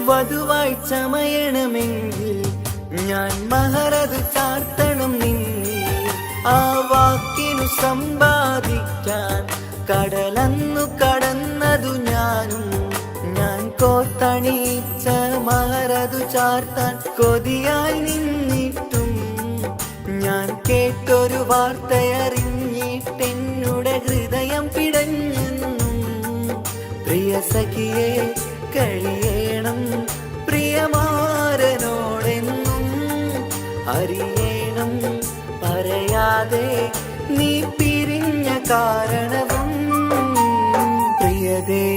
വധുവായി ചമയണമെങ്കിൽ ഞാൻ മഹറത് ചാർത്തണം നിന്നിൽ. ആ വാക്കിനു സമ്പാദിക്കാൻ കടലന്നു കടന്നതു ഞാനും. ഞാൻ കോർത്തണിച്ച മഹറതു ചാർത്താൻ കൊതിയായി നിന്നിട്ടും ഞാൻ കേട്ടൊരു വാർത്തയറിഞ്ഞിട്ടെന്നുടെ ഹൃദയം പിടഞ്ഞെന്നും. പ്രിയ സഖിയെ കഴിയണം പ്രിയമാരനോടെന്നും. അറിയണം പറയാതെ നീ പിരിഞ്ഞ കാരണവും. പ്രിയതേ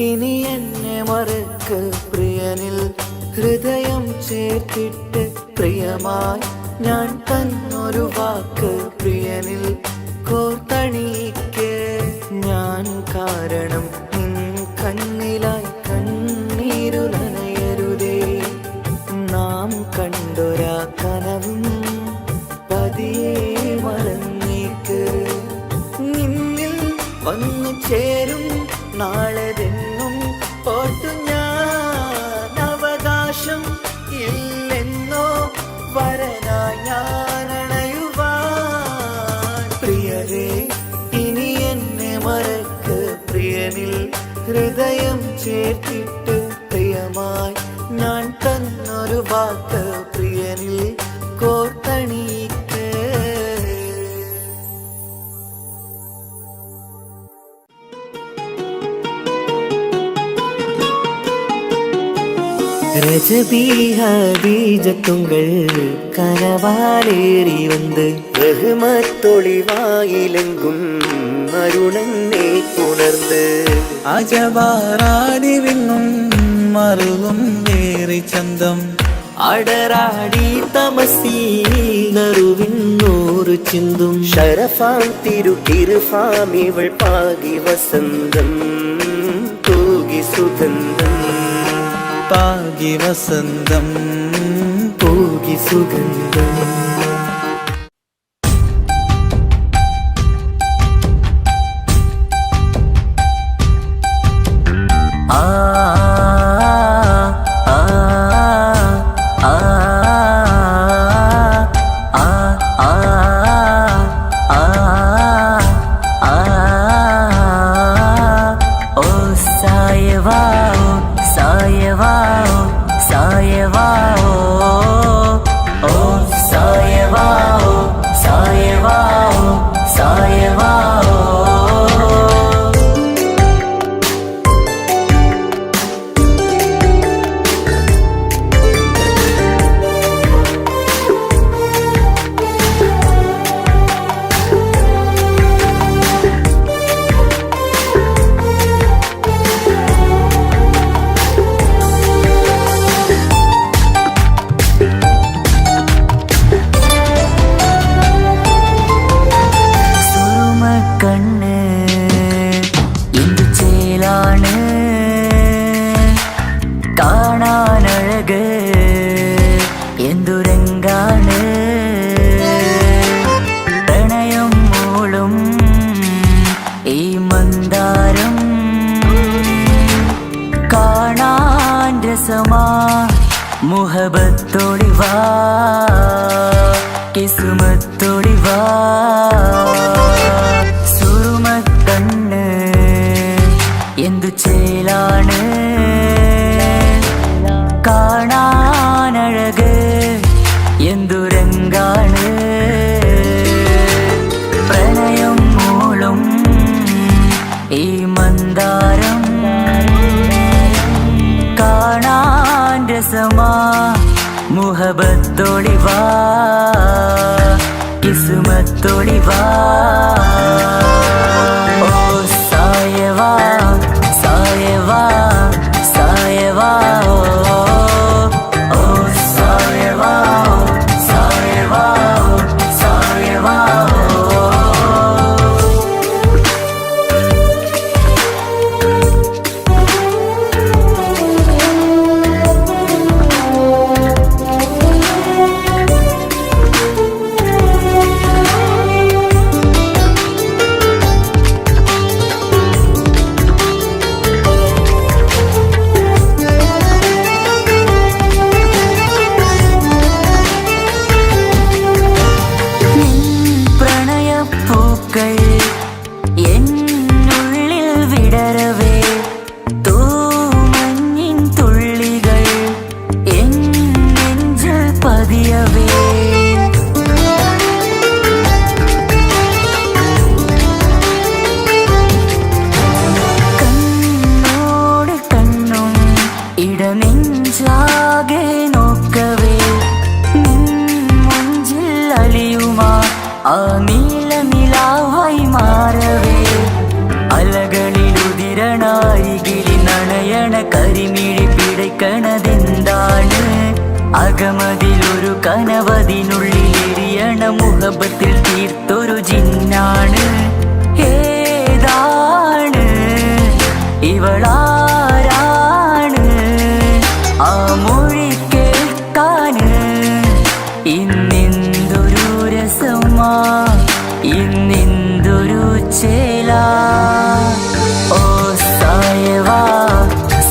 ഇനി എന്നെ മറക്ക്, പ്രിയനിൽ ഹൃദയം ചേർത്തിട്ട് പ്രിയമായി ഞാൻ തന്നൊരു വാക്ക് പ്രിയനിൽ കോർത്തണിക്ക്. ഞാൻ കാരണം നിൻ കണ്ണിലായി കണ്ണീരു നനയരുതേ. നാം കണ്ടൊരാ കനവും ഹൃദയം ചേർത്തിട്ട് പ്രിയമായി ഞാൻ തന്നൊരു വാക്ക് പ്രിയനിൽ കോർത്തണിക്ക്. ரஜபி ஹதீஜத்துங்கள் கனவாலேறி வந்து ரஹ்மத்தொளிவாயிலெங்கும் அருணன்னே உணர்ந்து അജവാറാടി വിങ്ങും മറുകും വേറി ചന്തം അടരാടി തമസീനറുവിന്നൂറ് ചിന്തും ശരഫാം തിരുകിരുഫാം ഇവൾ പാകി വസന്തം തൂകി സുഗന്ധം പാകി വസന്തം തൂകി സുഗന്ധം. മുഹബത്തൊളിവാ കിസ്മത്തൊളിവാ സുറുമക്കണ്ണ് എന്തു ചേലാണ് കാണാനഴക് എന്തുരങ്കാണ് പ്രണയം മൂളും ഈ മന്ദാരം കാണാൻ രസമാ മുഹബത്തൊളിവാ കിസ്മത്തൊളിവാ ഓ സായവാ സായവാ സായവാ ഓ സായവാ സായവാ സായവാ കരിമിഴിപ്പിടയ്ക്കണതെന്താണ് അകമതിലൊരു കനവതിനുള്ളിലെരിയണ മുഹബത്തിൽ തീർത്തൊരു ജിന്നാണ് ഏതാണ് ഇവളാരാണ് ആ മൊഴി കേൾക്കാന് ഇന്നെന്തൊരു രസമാ ഇന്നെന്തൊരു ചേലാ ഓ സായവാ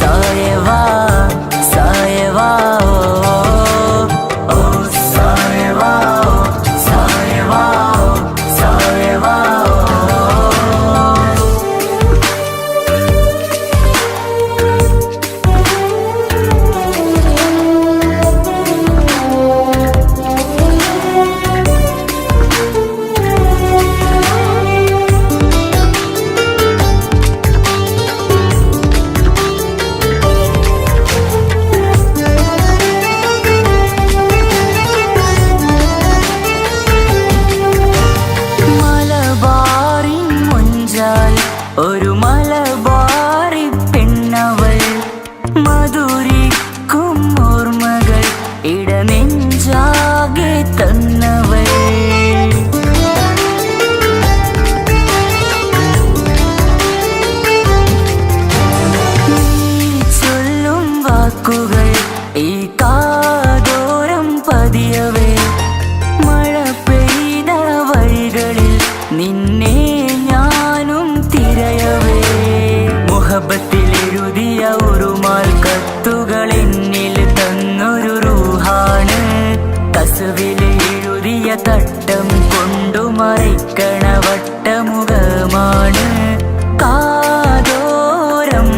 സായവാ സായവാ ഓ സായവാ സായവാ സായവാ തട്ടം കൊണ്ടു മറിക്കണ വട്ടമുഖമാണ് കാതോരം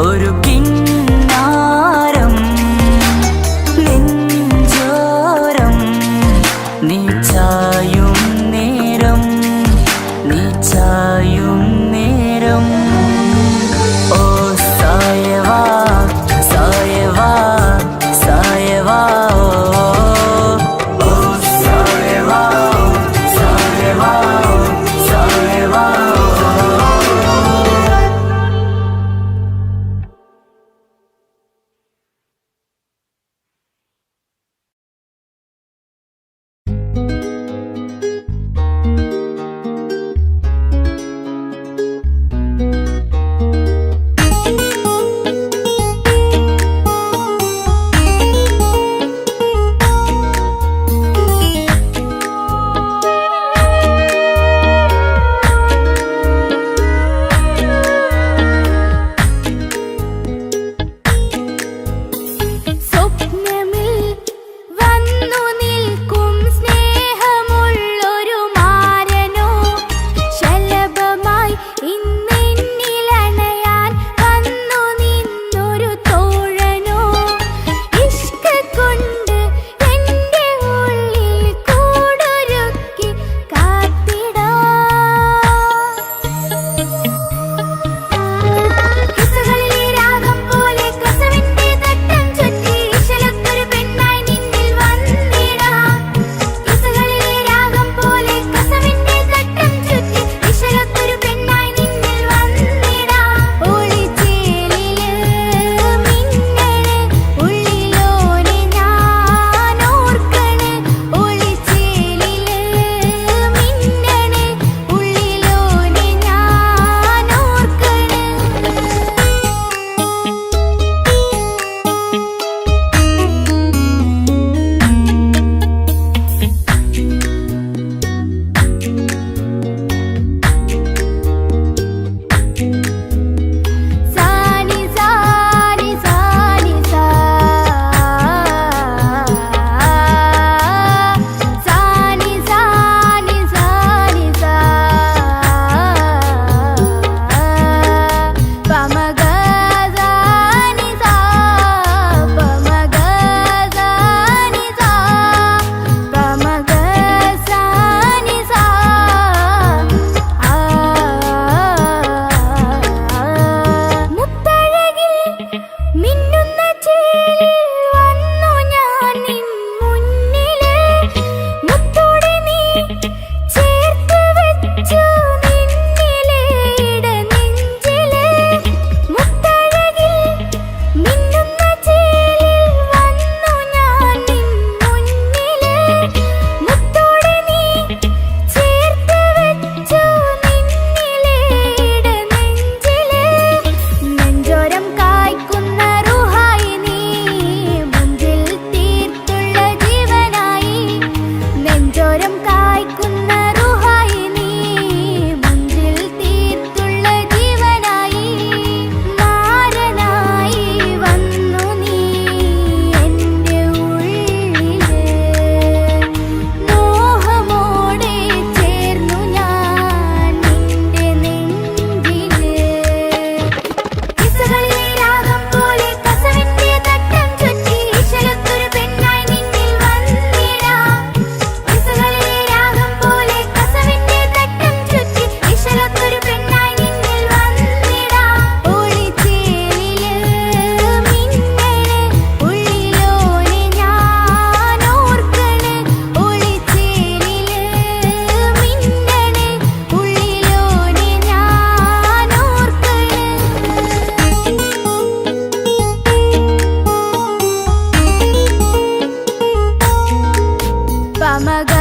ഒരു കിന്നാരം നെഞ്ചോരം നീ ചായും നേരം നീ ചായും നേരം ഓ സായവാ സായവാ സായവാ ഓ സായവാ സായവാ സായവാ സ്വപ്നമിൽ വന്നു നിൽക്കും സ്നേഹമുള്ളൊരു മാരനോ ശലഭമായി ഇന്നെന്നിലണയാൻ വന്നു നിന്നൊരു തോഴനോ ഇഷ്ക് കൊണ്ട് എൻ്റെ ഉള്ളിൽ കൂടൊരുക്കി കിസ്സുകളിലെ രാഗം പോലെ കസവിന്റെ തട്ടം ചുറ്റി ഇശലത്തൊരു പെണ്ണായി നിന്നിൽ വന്നിടാം. കിസ്സുകളിലെ രാഗം പോലെ കസവിന്റെ തട്ടം ചുറ്റി ഇശലത്തൊരു പെണ്ണായി നിന്നിൽ വന്നിടാം. ഒളിച്ചേലില് മിന്നണ് ഉള്ളിലോനെ ഞാൻ ഓർക്കണ്. ഒളിച്ചേലില് മിന്നണ് ഉള്ളിലോനെ ഞാൻ ഓർക്കണ്. സാനി സാനി സാനി സാ സാനി സാനി സാനി സാ പമഗ സാനി സാ പമഗ സാനി സാ പമഗ സാനി സാ മുത്തഴകിൽ മിന്നുന്ന ചേലിൽ വന്നു ഞാൻ നിൻ മുന്നില്. മുത്തോടെ നീ ചേർത്ത് വെച്ചു നിന്നിലെ ഇടനെഞ്ചില്. മുത്തഴകിൽ മിന്നുന്ന ചേലിൽ വന്നു ഞാൻ നിൻ മുന്നില്. മുത്തോടെ നീ ചേർത്ത് വെച്ചു നിന്നിലെ ഇടനെഞ്ചില്. നെഞ്ചോരം കായ്ക്കുന്ന റുഹായി നീ മുഞ്ചിൽ തീർത്തുള്ള ജീവനായി. നെഞ്ചോരം കായ്ക്കുന്ന റുഹായി നീ മുഞ്ചിൽ തീർത്തുള്ള ജീവനായി. മാരനായി വന്നു നീ എൻ്റെ ഉള്ളില്. മോഹമോടെ ചേർന്നു ഞാൻ നിന്റെ നെഞ്ചില്. കിസ്സുകളിലെ രാഗം പോലെ കസവിന്റെ തട്ടം ചുറ്റി ഇശലത്തൊരു പെണ്ണായി നിന്നിൽ വന്നിടാം. കിസ്സുകളിലെ രാഗം പോലെ കസവിന്റെ തട്ടം ചുറ്റി ഇശലത്തൊരു പെണ്ണായി നിന്നിൽ വന്നിടാം. ഒളിച്ചേലില് മിന്നണ് ഉള്ളിലോനെ ഞാൻ ഓർക്കണ്. ഒളിച്ചേലില് മിന്നണ് ഉള്ളിലോനെ ഞാൻ ഓർക്കണ്. പമഗ